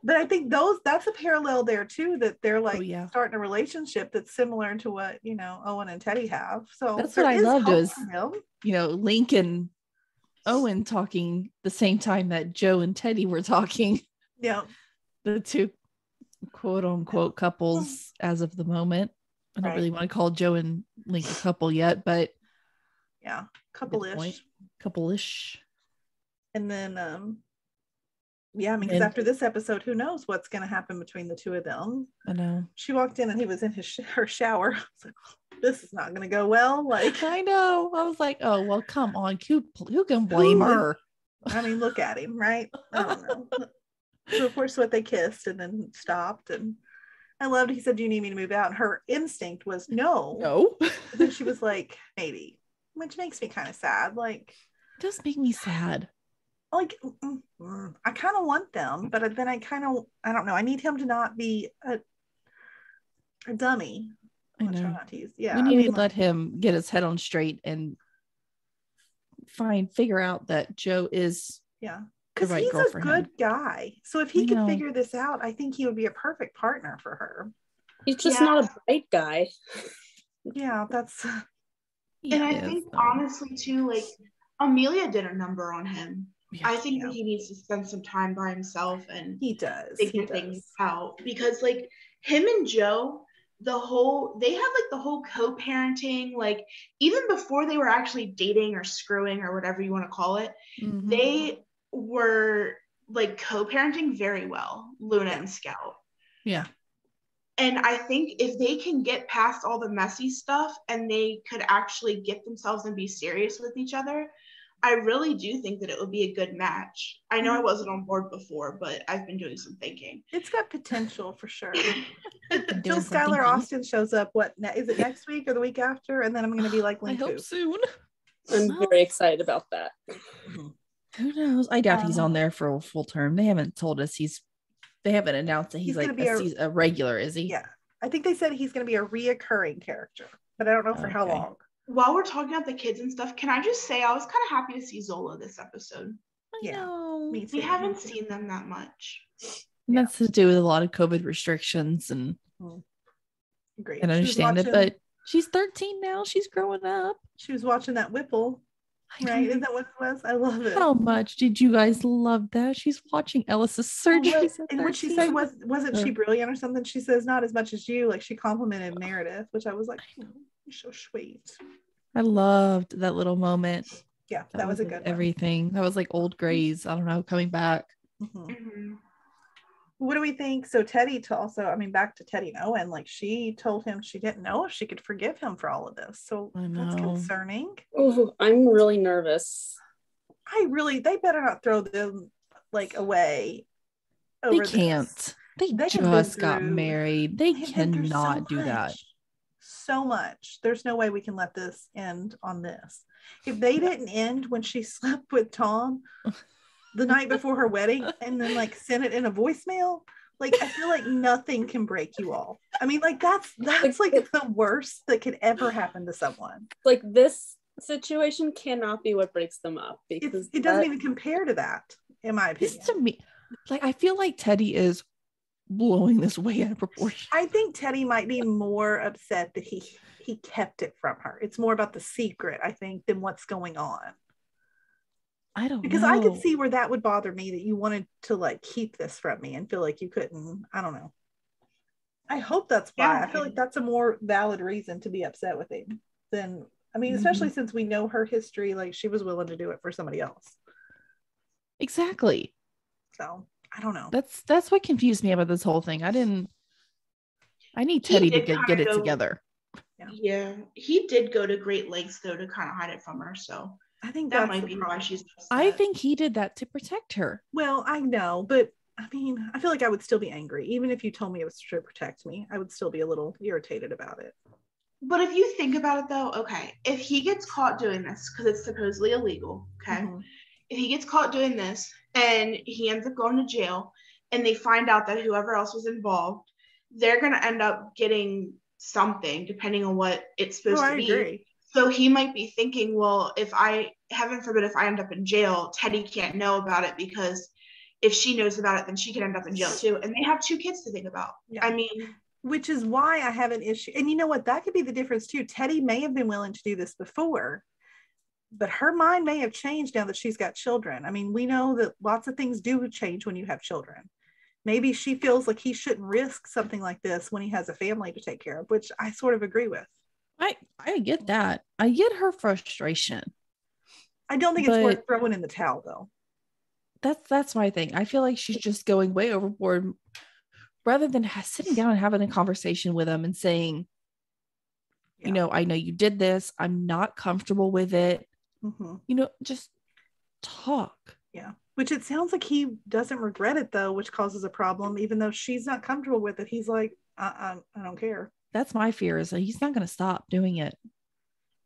But I think that's a parallel there too, that they're like starting a relationship that's similar to what, Owen and Teddy have. So that's what I loved is, him. Link and Owen talking the same time that Joe and Teddy were talking. Yeah. The two quote unquote couples as of the moment. I don't really want to call Joe and Link a couple yet, but yeah, couple-ish. And then because after this episode, who knows what's going to happen between the two of them. I know. She walked in and he was in her shower. I was like, this is not going to go well. Like, I know. I was like, oh, well, come on. Who can blame her? I mean, look at him, right? I don't know. So of course, they kissed and then stopped. And I loved, he said, do you need me to move out? And her instinct was no. But then she was like, maybe, which makes me kind of sad. Like, it does make me sad. Like, I kind of want them, but then I don't know. I need him to not be a dummy. I know. Try not to use. Yeah, we need to let him get his head on straight and figure out that Joe is because he's a good guy. So if he could figure this out, I think he would be a perfect partner for her. He's just not a bright guy. Yeah, that's. And I think honestly too, like Amelia did a number on him. Yeah, I think that he needs to spend some time by himself and figure things out, because like him and Joe, they had like the whole co-parenting, like even before they were actually dating or screwing or whatever you want to call it, they were like co-parenting very well, Luna and Scout. Yeah. And I think if they can get past all the messy stuff and they could actually get themselves and be serious with each other, I really do think that it would be a good match. I know I wasn't on board before, but I've been doing some thinking. It's got potential for sure. Until Skylar Austin shows up, is it next week or the week after? And then I'm going to be like, Link, I hope soon. I'm very excited about that. Who knows? I doubt he's on there for a full term. They haven't told us they haven't announced that he's like a regular, is he? Yeah. I think they said he's going to be a reoccurring character, but I don't know for how long. While we're talking about the kids and stuff, can I just say I was kind of happy to see Zola this episode. I know. We haven't seen them that much. And that's to do with a lot of COVID restrictions and great. And understand it, but she's 13 now. She's growing up. She was watching that Whipple. Right? Isn't that what it was? I love it. How much did you guys love that? She's watching Ellis's surgery. And what she said wasn't she brilliant or something? She says, not as much as you. Like she complimented Meredith, which I was like, you're so sweet. I loved that little moment. Yeah, that was a good one. Everything. That was like old Grays, I don't know, coming back. What do we think? So Teddy back to Teddy and Owen, like she told him she didn't know if she could forgive him for all of this. So that's concerning. Oh, I'm really nervous. They better not throw them like away. They can't. They just got married. They cannot do that. So much. There's no way we can let this end on this. If they didn't end when she slept with Tom the night before her wedding and then like sent it in a voicemail, like I feel like nothing can break you all. I mean, like that's like the worst that could ever happen to someone. Like this situation cannot be what breaks them up, because it doesn't even compare to that, in my opinion. Just to me, like I feel like Teddy is blowing this way out of proportion. I think Teddy might be more upset that he kept it from her. It's more about the secret, I think, than what's going on. I don't because know. I could see where that would bother me, that you wanted to like keep this from me and feel like you couldn't. I don't know. I hope that's why. Yeah. I feel like that's a more valid reason to be upset with him than, I mean, especially since we know her history, like she was willing to do it for somebody else. Exactly. So I don't know. That's what confused me about this whole thing. I need Teddy to get it together. Yeah, he did go to great lengths though to kind of hide it from her. So I think that that's might the be problem. why she's upset. I think he did that to protect her. Well, I know, but I mean, I feel like I would still be angry. Even if you told me it was to protect me, I would still be a little irritated about it. But if you think about it though, okay, if he gets caught doing this, because it's supposedly illegal, okay? If he gets caught doing this and he ends up going to jail and they find out that whoever else was involved, they're going to end up getting something depending on what it's supposed to be. Agree. So he might be thinking, well, heaven forbid, if I end up in jail, Teddy can't know about it because if she knows about it, then she could end up in jail too. And they have 2 kids to think about. Yeah. I mean, which is why I have an issue. And you know what? That could be the difference too. Teddy may have been willing to do this before, but her mind may have changed now that she's got children. I mean, we know that lots of things do change when you have children. Maybe she feels like he shouldn't risk something like this when he has a family to take care of, which I sort of agree with. I get that. I get her frustration. I don't think it's worth throwing in the towel though. That's my thing. I feel like she's just going way overboard rather than sitting down and having a conversation with him and saying, you know, I know you did this. I'm not comfortable with it. You know, just talk. Yeah. Which it sounds like he doesn't regret it though, which causes a problem. Even though she's not comfortable with it, he's like, I don't care. That's my fear, is that he's not going to stop doing it.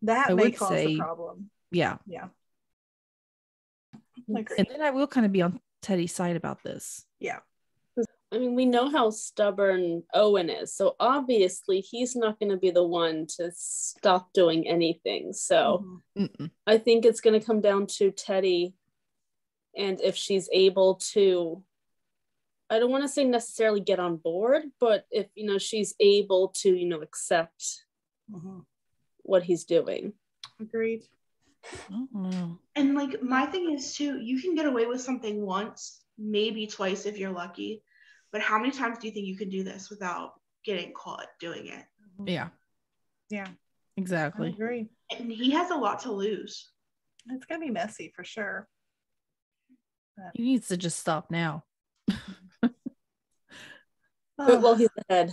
That may cause a problem. Yeah. Yeah. And then I will kind of be on Teddy's side about this. Yeah. I mean, we know how stubborn Owen is, so obviously he's not going to be the one to stop doing anything. So I think it's going to come down to Teddy, and if she's able to, I don't want to say necessarily get on board, but if, you know, she's able to, you know, accept what he's doing. Agreed. And like, my thing is too, you can get away with something once, maybe twice if you're lucky, but how many times do you think you can do this without getting caught doing it? Yeah, exactly. I agree. And he has a lot to lose. It's gonna be messy for sure. He needs to just stop now. Well, he's ahead.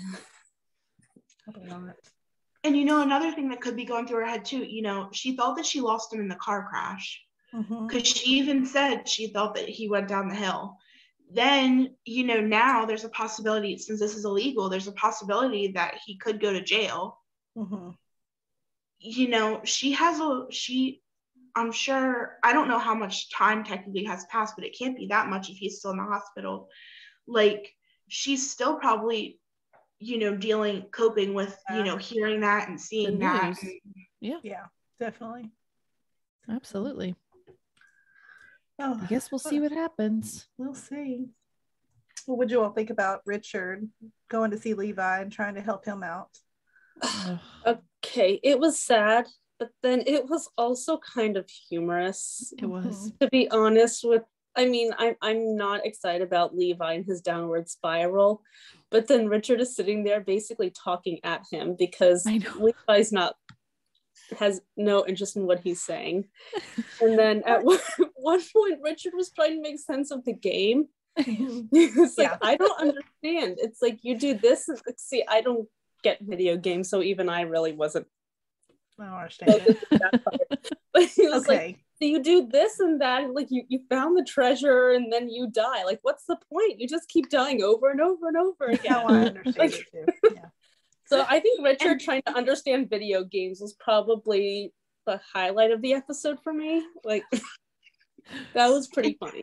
And you know, another thing that could be going through her head too, you know, she thought that she lost him in the car crash, because she even said she thought that he went down the hill. Then, you know, now there's a possibility, since this is illegal, there's a possibility that he could go to jail. You know, I'm sure, I don't know how much time technically has passed, but it can't be that much if he's still in the hospital. Like, she's still probably, you know, coping with, you know, hearing that and seeing that. Yeah, definitely. Absolutely. I guess we'll see what happens. We'll see. What would you all think about Richard going to see Levi and trying to help him out? Okay, it was sad, but then it was also kind of humorous. It was. To be honest with, I mean, I'm not excited about Levi and his downward spiral, but then Richard is sitting there basically talking at him because Levi's has no interest in what he's saying. And then at one point, Richard was trying to make sense of the game. It's like, I don't understand. It's like, you do this. And, see, I don't get video games, so even I really wasn't. I don't understand that part. But he was like, so you do this and that, like you found the treasure and then you die. Like, what's the point? You just keep dying over and over and over again. I understand it too. Yeah. So I think Richard trying to understand video games was probably the highlight of the episode for me. Like, that was pretty funny.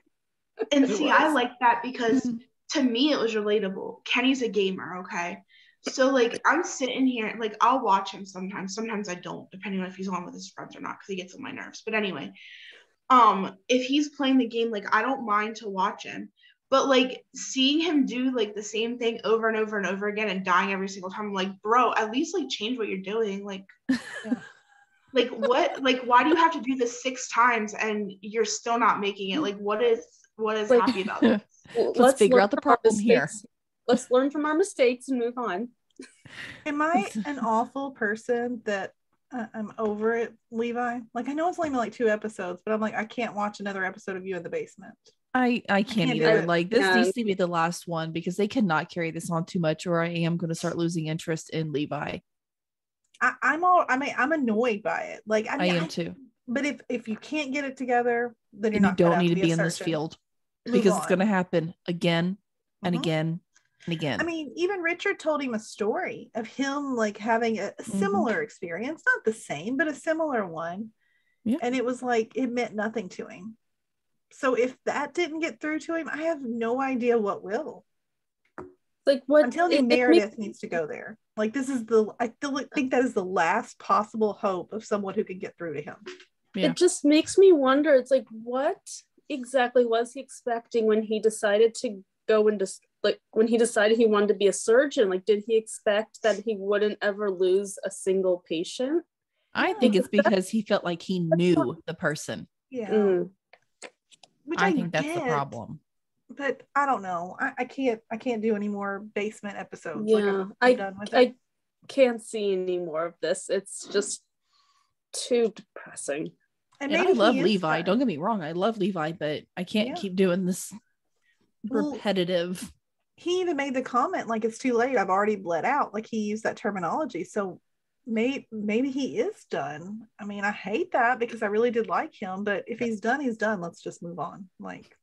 And see, I like that because to me it was relatable. Kenny's a gamer, okay? So like, I'm sitting here, like, I'll watch him sometimes I don't, depending on if he's on with his friends or not, because he gets on my nerves. But anyway, if he's playing the game, like, I don't mind to watch him. But like, seeing him do like the same thing over and over and over again and dying every single time, I'm like, bro, at least like change what you're doing. Like, like what, like, why do you have to do this 6 times and you're still not making it? Like, what is like, happy about this? Let's figure out the problem here. Let's learn from our mistakes and move on. Am I an awful person that I'm over it, Levi? Like, I know it's only been like 2 episodes, but I'm like, I can't watch another episode of You in the Basement. I can't can't do either. it. Like, this Yeah. needs to be the last one because they cannot carry this on too much, or I am going to start losing interest in Levi. I'm annoyed by it. Like, I am too. But if you can't get it together, then you're And you not cut don't out need to be a in this surgeon. field Move because on. it's going to happen again and Mhm. again and again. I mean, even Richard told him a story of him like having a similar experience, not the same, but a similar one. Yeah. And it was like, it meant nothing to him. So if that didn't get through to him, I have no idea what will. Like, what I'm telling you, it Meredith needs to go there. Like, I think that is the last possible hope of someone who can get through to him. Yeah. It just makes me wonder. It's like, what exactly was he expecting when he decided to go into, like, when he decided he wanted to be a surgeon? Like, did he expect that he wouldn't ever lose a single patient? I think it's because he felt like he knew the person. Yeah. Which I think that's the problem. But I don't know. I can't do any more basement episodes. Yeah, I'm done with it. I can't see any more of this. It's just too depressing. And I maybe love he is Levi. done. Don't get me wrong. I love Levi, but I can't keep doing this repetitive. He even made the comment like, it's too late. I've already bled out. Like, he used that terminology. So maybe he is done. I mean, I hate that because I really did like him, but if he's done, he's done. Let's just move on. Like,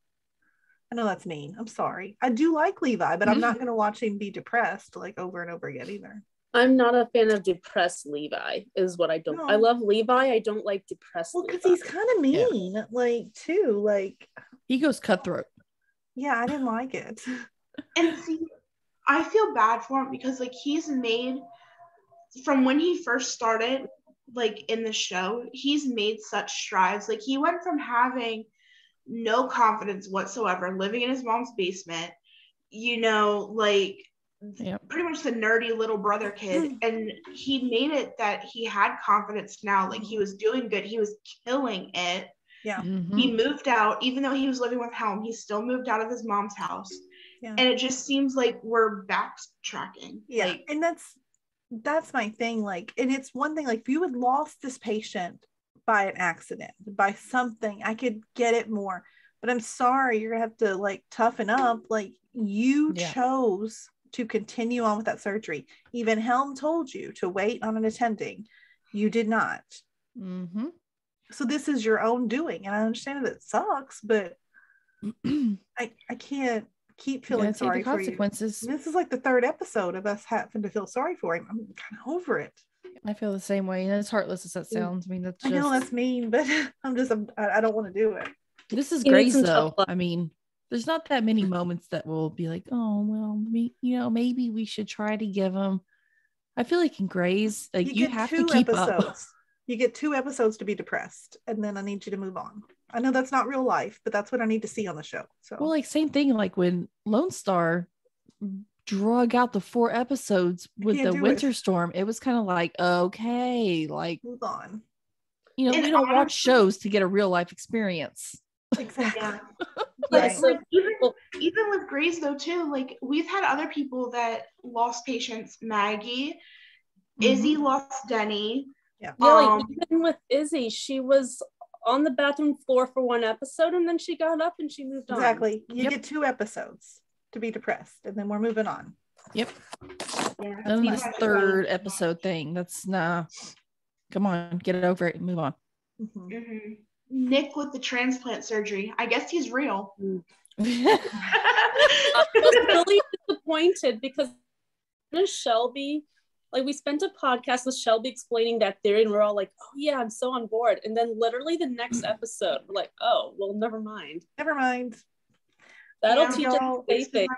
I know that's mean. I'm sorry. I do like Levi, but I'm not going to watch him be depressed like over and over again either. I'm not a fan of depressed Levi, is what I don't. No. I love Levi. I don't like depressed. Well, because Levi. he's kind of mean, like, too. Like, He goes cutthroat. yeah, I didn't like it. And see, I feel bad for him because, like, he's made, from when he first started, like, in the show, he's made such strides. Like, he went from having no confidence whatsoever, living in his mom's basement, you know, like, pretty much the nerdy little brother kid, and he made it that he had confidence now. Like, he was doing good, he was killing it. Yeah. He moved out, even though he was living with Helm, he still moved out of his mom's house. Yeah. And it just seems like we're backtracking. Yeah. Like, And that's my thing. Like, and it's one thing, like, if you had lost this patient by an accident, by something, I could get it more. But I'm sorry, you're gonna have to like toughen up. Like, you chose to continue on with that surgery. Even Helm told you to wait on an attending. You did not. So this is your own doing. And I understand that it sucks, but I can't keep feeling sorry for you. Consequences. This is like the 3rd episode of us having to feel sorry for him. I'm kind of over it. I feel the same way, and as heartless as that sounds, I mean, that's I know that's mean, but I don't want to do it. This is Grace, though. I mean, there's not that many moments that will be like, oh well, maybe we should try to give him. I feel like in Grace, like, you have to keep up. You get 2 episodes to be depressed, and then I need you to move on. I know that's not real life, but that's what I need to see on the show. So, well, like, same thing, like when Lone Star drug out the 4 episodes with the winter storm, it was kind of like, okay, like, move on. You know, we don't watch shows to get a real life experience. Exactly. Yeah. Right. Like, even with Grace, though, too, like, we've had other people that lost patients. Maggie, Izzy lost Denny. Yeah, like, even with Izzy, she was on the bathroom floor for 1 episode, and then she got up and she moved on. Exactly. You get 2 episodes to be depressed, and then we're moving on. Yep. Yeah. And this 3rd episode thing, that's come on, get it over it and move on. Nick with the transplant surgery. I guess he's real. I was really disappointed because Shelby, like, we spent a podcast with Shelby explaining that theory, and we're all like, oh yeah, I'm so on board. And then literally the next episode, we're like, oh, well, never mind. That'll teach us anything.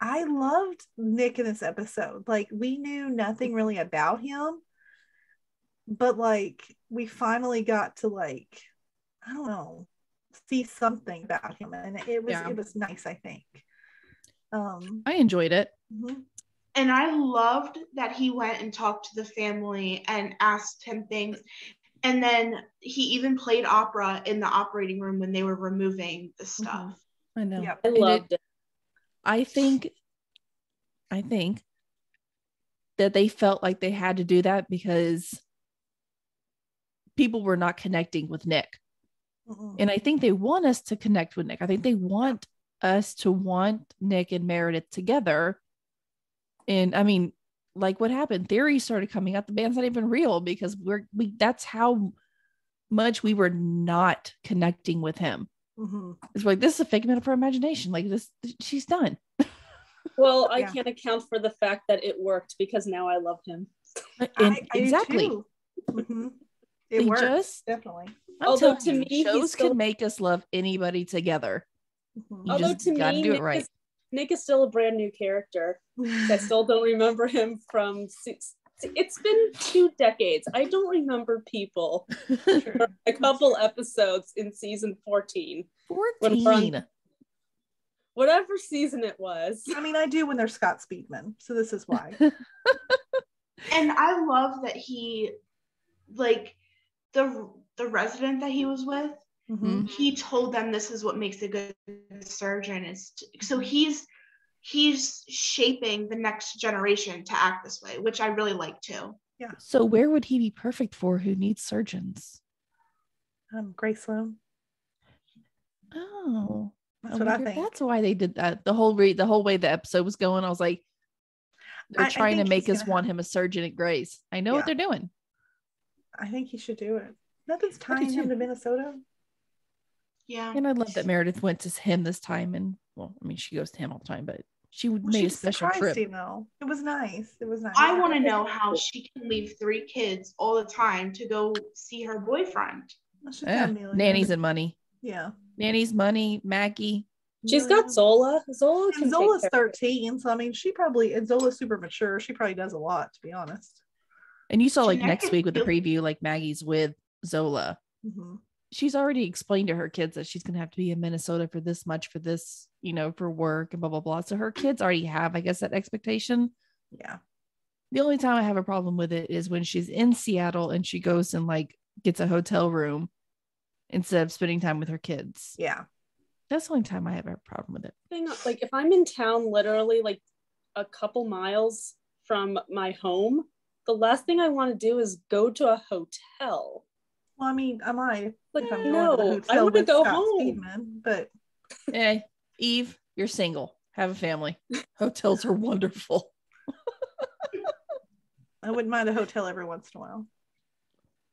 I loved Nick in this episode. Like, we knew nothing really about him, but like, we finally got to, like, I don't know, see something about him, and it was nice, I think. I enjoyed it. And I loved that he went and talked to the family and asked him things. And then he even played opera in the operating room when they were removing the stuff. I know. Yep. I loved it. I think that they felt like they had to do that because people were not connecting with Nick. And I think they want us to connect with Nick. I think they want us to want Nick and Meredith together. And I mean, like what happened? Theories started coming out. The band's not even real because that's how much we were not connecting with him. It's like, this is a figment of her imagination. Like this, she's done. Well, I can't account for the fact that it worked because now I love him. And exactly. It works, definitely. Although to me, shows can make us love anybody together. Although to me, do it right. Nick is still a brand new character. I still don't remember him from. It's been 2 decades. I don't remember people for a couple episodes in season 14. 14. Whatever season it was. I mean, I do when they're Scott Speedman, so this is why. And I love that he, like, the resident that he was with, he told them this is what makes a good surgeon. So he's shaping the next generation to act this way, which I really like too. Yeah. So where would he be perfect for? Who needs surgeons? Grace Sloan. Oh, that's what I think. That's why they did that. The whole way the episode was going, I was like, they're trying to make us want him a surgeon at Grace. I know what they're doing. I think he should do it. Nothing's tying him to Minnesota. Yeah. And I love that Meredith went to him this time. And well, I mean, she goes to him all the time, but she made a special trip. Him, though. It was nice. I want to know how she can leave 3 kids all the time to go see her boyfriend. Nannies and money. Yeah. Nannies, money, Maggie. She's got Zola. Zola's 13, so I mean, Zola's super mature. She probably does a lot, to be honest. And you saw like next week with the preview, like Maggie's with Zola. She's already explained to her kids that she's going to have to be in Minnesota for this much, for this, for work and blah, blah, blah. So her kids already have, I guess, that expectation. Yeah. The only time I have a problem with it is when she's in Seattle and she goes and like gets a hotel room instead of spending time with her kids. Yeah. That's the only time I have a problem with it. Like if I'm in town, literally like a couple miles from my home, the last thing I want to do is go to a hotel. Well, I mean, I might. Like, no, I want to go home. Speedman, but hey, Eve, you're single. Have a family. Hotels are wonderful. I wouldn't mind a hotel every once in a while.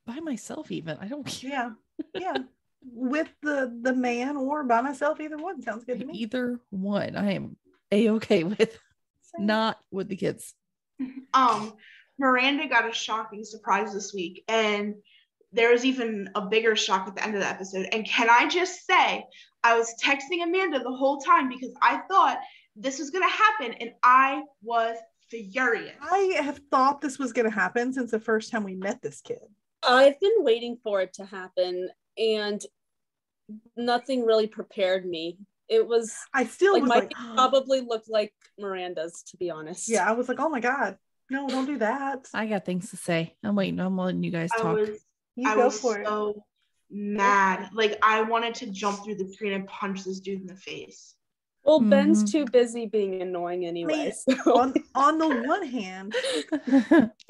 By myself, even. I don't care. Yeah. With the man or by myself, either one sounds good to me. Either one, I am a-okay with. Same. Not with the kids. Miranda got a shocking surprise this week, and there was even a bigger shock at the end of the episode. And can I just say, I was texting Amanda the whole time because I thought this was going to happen, and I was furious. I have thought this was going to happen since the first time we met this kid. I've been waiting for it to happen, and nothing really prepared me. It was, I still like, was my like, face probably looked like Miranda's, to be honest. Yeah, I was like, oh my God, no, don't do that. I got things to say. I'm letting you guys talk. I was so mad. Like, I wanted to jump through the screen and punch this dude in the face. Well, Ben's too busy being annoying anyway. I mean, on the one hand,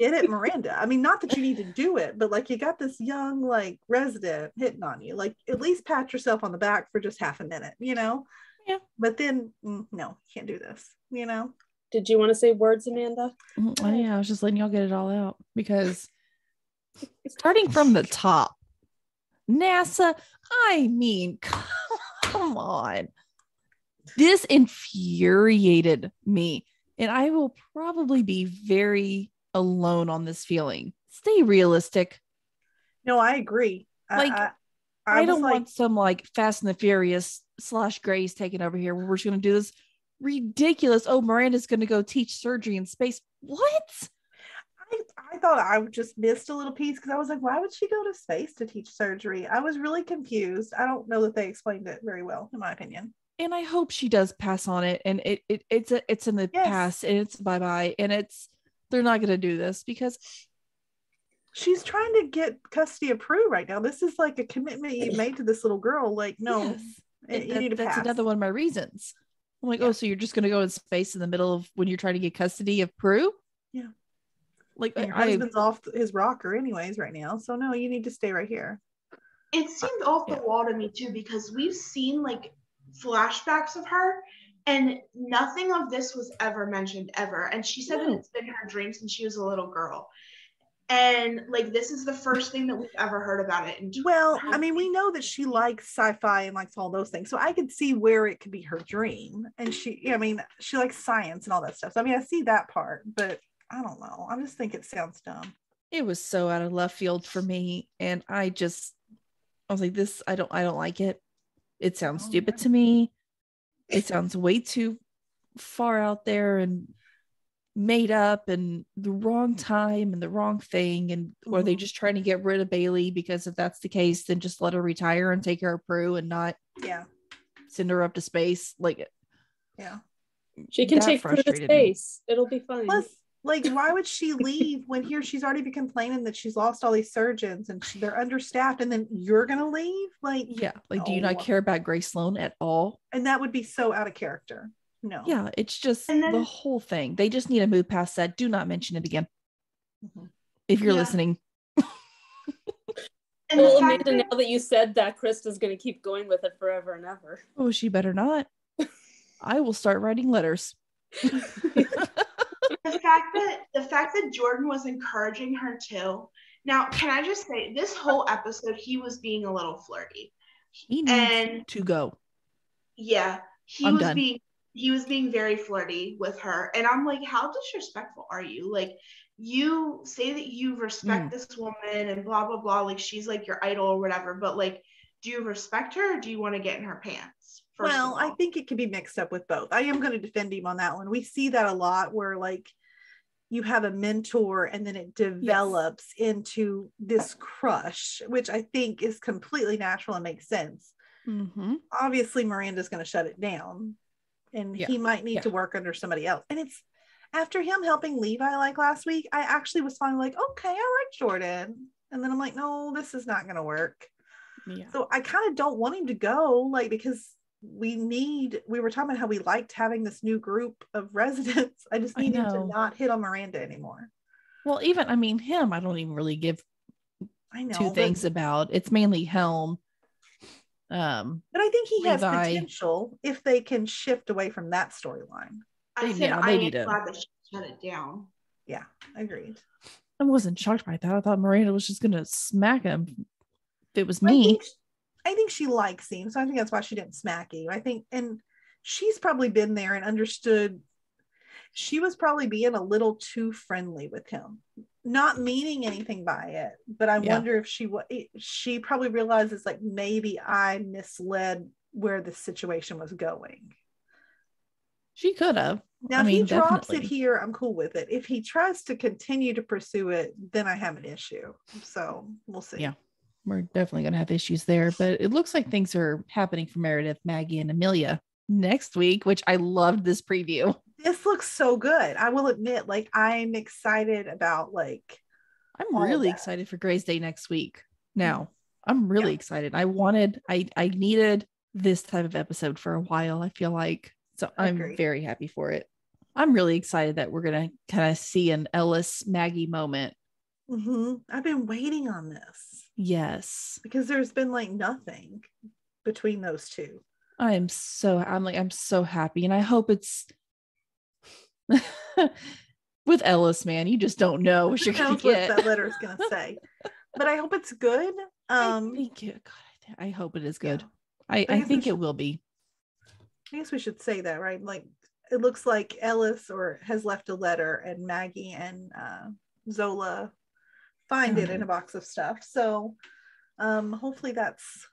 get it, Miranda. I mean, not that you need to do it, but like, you got this young like resident hitting on you. Like, at least pat yourself on the back for just half a minute, Yeah. But then, no, you can't do this, Did you want to say words, Amanda? Oh, yeah, I was just letting y'all get it all out because starting from the top, NASA. I mean, come on. This infuriated me, and I will probably be very alone on this feeling. Stay realistic. No, I agree. Like, I don't want some like Fast and the Furious / Grace taking over here where we're just going to do this ridiculous. Oh, Miranda's going to go teach surgery in space. What? I thought I just missed a little piece because I was like, why would she go to space to teach surgery? I was really confused. I don't know that they explained it very well, in my opinion. And I hope she does pass on it, and it's in the past, and it's bye-bye, and they're not going to do this because she's trying to get custody of Prue right now. This is like a commitment you made to this little girl. Like, no, you need to pass. That's another one of my reasons. I'm like, oh, so you're just going to go in space in the middle of when you're trying to get custody of Prue? Yeah. Like and your husband's off his rocker anyways right now. So no, you need to stay right here. It seemed off the wall to me too, because we've seen like flashbacks of her and nothing of this was ever mentioned ever. And she said that it's been her dream since she was a little girl. And like, this is the first thing that we've ever heard about it. Well, I mean, we know that she likes sci-fi and likes all those things. So I could see where it could be her dream. And she likes science and all that stuff. So I mean, I see that part, but I don't know. I just think it sounds dumb. It was so out of left field for me. And I was like, this, I don't like it. It sounds stupid to me. It sounds way too far out there and made up and the wrong time and the wrong thing. And or are they just trying to get rid of Bailey? Because if that's the case, then just let her retire and take care of Prue and not send her up to space. Like, she can take Prue to space. It'll be fine. Plus, like, why would she leave when here she's already been complaining that she's lost all these surgeons and they're understaffed, and then you're gonna leave? Like, do you not care about Grace Sloan at all? And that would be so out of character. No. Yeah, it's just the whole thing. They just need to move past that. Do not mention it again. If you're listening. And well, Amanda, now that you said that, Krista's going to keep going with it forever and ever. Oh, she better not. I will start writing letters. The fact that Jordan was encouraging her too. Now, can I just say, this whole episode, he was being a little flirty. He needs to go. Yeah, he was being very flirty with her. And I'm like, how disrespectful are you? Like, you say that you respect this woman and blah, blah, blah. Like, she's like your idol or whatever. But like, do you respect her or do you want to get in her pants? Well, I think it can be mixed up with both. I am going to defend him on that one. We see that a lot where like you have a mentor and then it develops into this crush, which I think is completely natural and makes sense. Obviously, Miranda's going to shut it down. And he might need to work under somebody else. And it's after him helping Levi like last week, I actually was finally like, okay, I like Jordan. And then I'm like, no, this is not going to work. Yeah. So I kind of don't want him to go, like, because we were talking about how we liked having this new group of residents. I just need him to not hit on Miranda anymore. Well, even, I mean, him, I don't even really give two things about. It's mainly Helm. But I think he has potential if they can shift away from that storyline. I am glad that she shut it down. Yeah, agreed. I wasn't shocked by that. I thought Miranda was just gonna smack him if it was me. I think she likes him, so I think that's why she didn't smack him. I think, and she's probably been there and understood. She was probably being a little too friendly with him, not meaning anything by it. But I wonder if she probably realizes like maybe I misled where the situation was going. She could have. Now, if he drops it here, I'm cool with it. If he tries to continue to pursue it, then I have an issue. So we'll see. Yeah, we're definitely going to have issues there. But it looks like things are happening for Meredith, Maggie, and Amelia next week, which I loved this preview. This looks so good. I will admit, like, I'm excited about, like, I'm really excited for Grey's Day next week. Now, I'm really excited. I needed this type of episode for a while, I feel like. So I'm very happy for it. I'm really excited that we're going to kind of see an Ellis Maggie moment. I've been waiting on this. Yes. Because there's been like nothing between those two. I'm so happy. And I hope it's with Ellis, man. You just don't know what you're going to get. What that letter is going to say. But I hope it's good. I hope it is good. Yeah. I think it will be. I guess we should say that, right? Like, it looks like Ellis has left a letter and Maggie and Zola find it in a box of stuff. So hopefully that's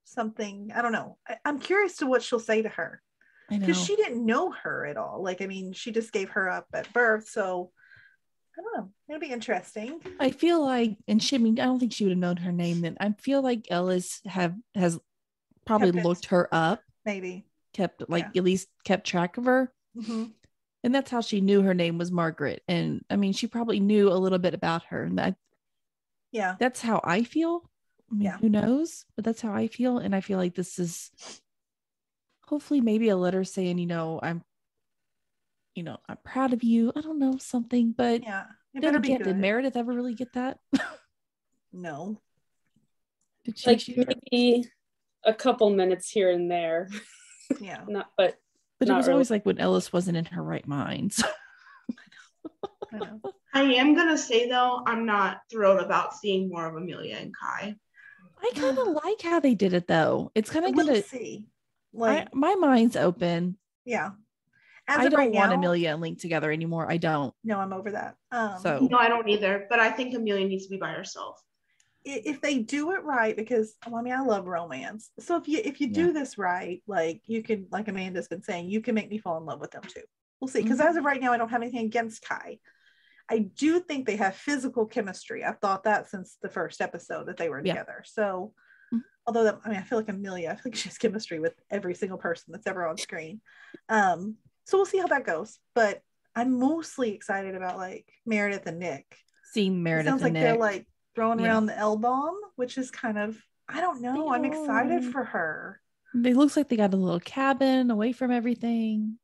something. I don't know. I'm curious to what she'll say to her, because she didn't know her at all. Like, I mean, she just gave her up at birth. So I don't know. It'll be interesting. I feel like, and I don't think she would have known her name then. I feel like Ellis has probably looked her up. Maybe. At least kept track of her. And that's how she knew her name was Margaret. And I mean, she probably knew a little bit about her. And that's how I feel. I mean, who knows? But that's how I feel. And I feel like this is hopefully maybe a letter saying, I'm proud of you. I don't know, something, but It Then better be again, did good. Meredith ever really get that? No. Did she? Like maybe a couple minutes here and there. Yeah. But it was really. always like when Ellis wasn't in her right mind. So. I know. I am gonna say though, I'm not thrilled about seeing more of Amelia and Kai. I kind of like how they did it though. It's kind of We'll gonna see. Like, my mind's open. yeah. I don't want Amelia and Link together anymore. I don't. No, I'm over that. So No, I don't either. But I think Amelia needs to be by herself. If they do it right, because I mean, I love romance. So if you do this right, like you can, like Amanda's been saying, you can make me fall in love with them too. We'll see. Because as of right now, I don't have anything against Kai. I do think they have physical chemistry. I've thought that since the first episode that they were together. So although that, I mean, I feel like Amelia, I feel like she has chemistry with every single person that's ever on screen. So we'll see how that goes. But I'm mostly excited about like Meredith and Nick. Seeing Meredith It sounds like and they're Nick. like throwing around the L-bomb, which is kind of, I don't know. I'm excited for her. It looks like they got a little cabin away from everything.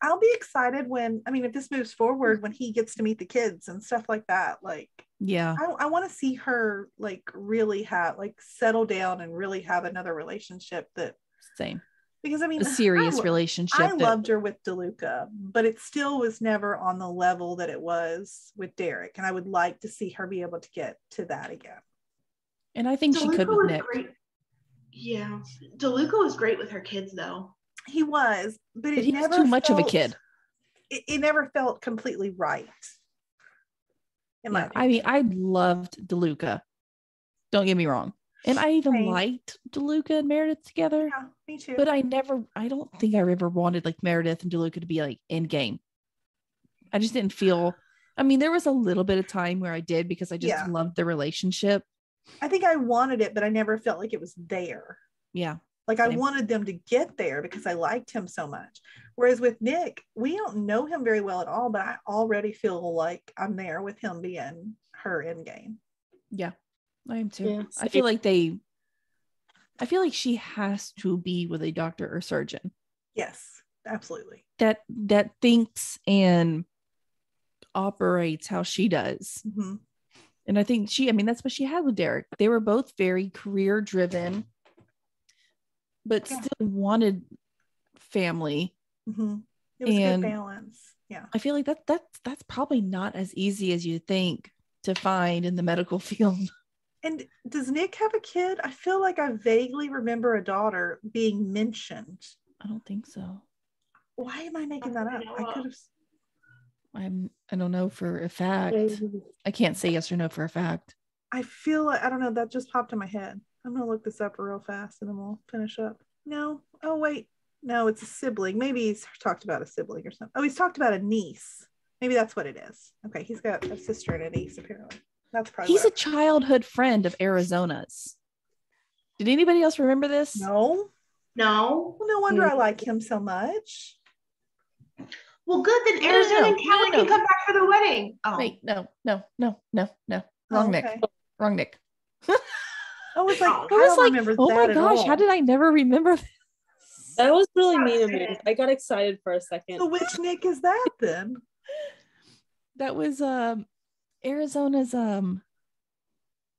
I'll be excited when, I mean, if this moves forward, when he gets to meet the kids and stuff like that. Like, yeah, I want to see her like really have, like, settle down and really have another relationship that same. Because I mean, a serious relationship. I loved her with DeLuca, but it still was never on the level that it was with Derek. And I would like to see her be able to get to that again. And I think she could with Nick. Great. Yeah. DeLuca was great with her kids though. He was, but it he never was too much of a kid. It never felt completely right. I mean, I loved DeLuca. Don't get me wrong. And I even liked DeLuca and Meredith together. Yeah, me too. But I don't think I ever wanted like Meredith and DeLuca to be like in game. I just didn't feel, I mean, there was a little bit of time where I did because I just loved the relationship. I think I wanted it, but I never felt like it was there. Yeah. Like I wanted them to get there because I liked him so much. Whereas with Nick, we don't know him very well at all, but I already feel like I'm there with him being her end game. Yeah. I am too. Yeah, I feel like she has to be with a doctor or surgeon. Yes, absolutely. That thinks and operates how she does. Mm-hmm. And I think that's what she had with Derek. They were both very career driven, but still wanted family. Mm-hmm. It was a good balance. Yeah. I feel like that's probably not as easy as you think to find in the medical field. And does Nick have a kid? I feel like I vaguely remember a daughter being mentioned. I don't think so. Why am I making that up? I could have. I don't know for a fact. I can't say yes or no for a fact. I feel like, I don't know, that just popped in my head. I'm gonna look this up real fast and then we'll finish up. No. Oh wait. No, it's a sibling. Maybe he's talked about a sibling or something. Oh, he's talked about a niece. Maybe that's what it is. Okay, he's got a sister and a niece apparently. That's probably he's a childhood friend of Arizona's. Did anybody else remember this? No. Well, no wonder I like him so much. Well, good. Then Arizona and Callie can come back for the wedding. Oh. Wait, no. Wrong Nick. Wrong Nick. I was like, oh my gosh, how did I never remember this? That was really mean of me. I got excited for a second. So which Nick is that then? That was Arizona's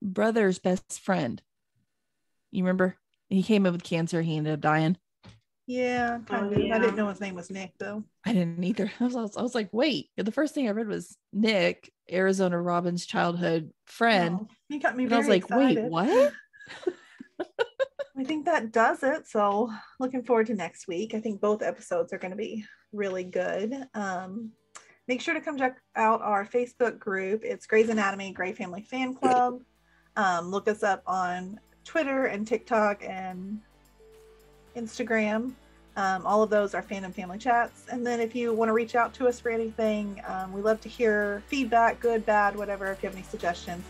brother's best friend. You remember? He came in with cancer. He ended up dying. Yeah, kind of. I didn't know his name was Nick though. I didn't either. I was like, wait. The first thing I read was Nick, Arizona Robin's childhood friend. Oh, you got me very excited. I was like, wait, what? I think that does it. So looking forward to next week. I think both episodes are going to be really good. Make sure to come check out our Facebook group. It's Grey's Anatomy Grey Family Fan Club. Look us up on Twitter and TikTok and Instagram. All of those are Fandom Family Chats. And then if you want to reach out to us for anything, we love to hear feedback, good, bad, whatever. If you have any suggestions,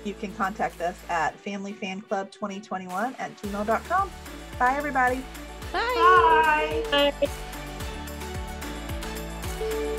you can contact us at familyfanclub2021@gmail.com. Bye, everybody. Bye. Bye. Bye.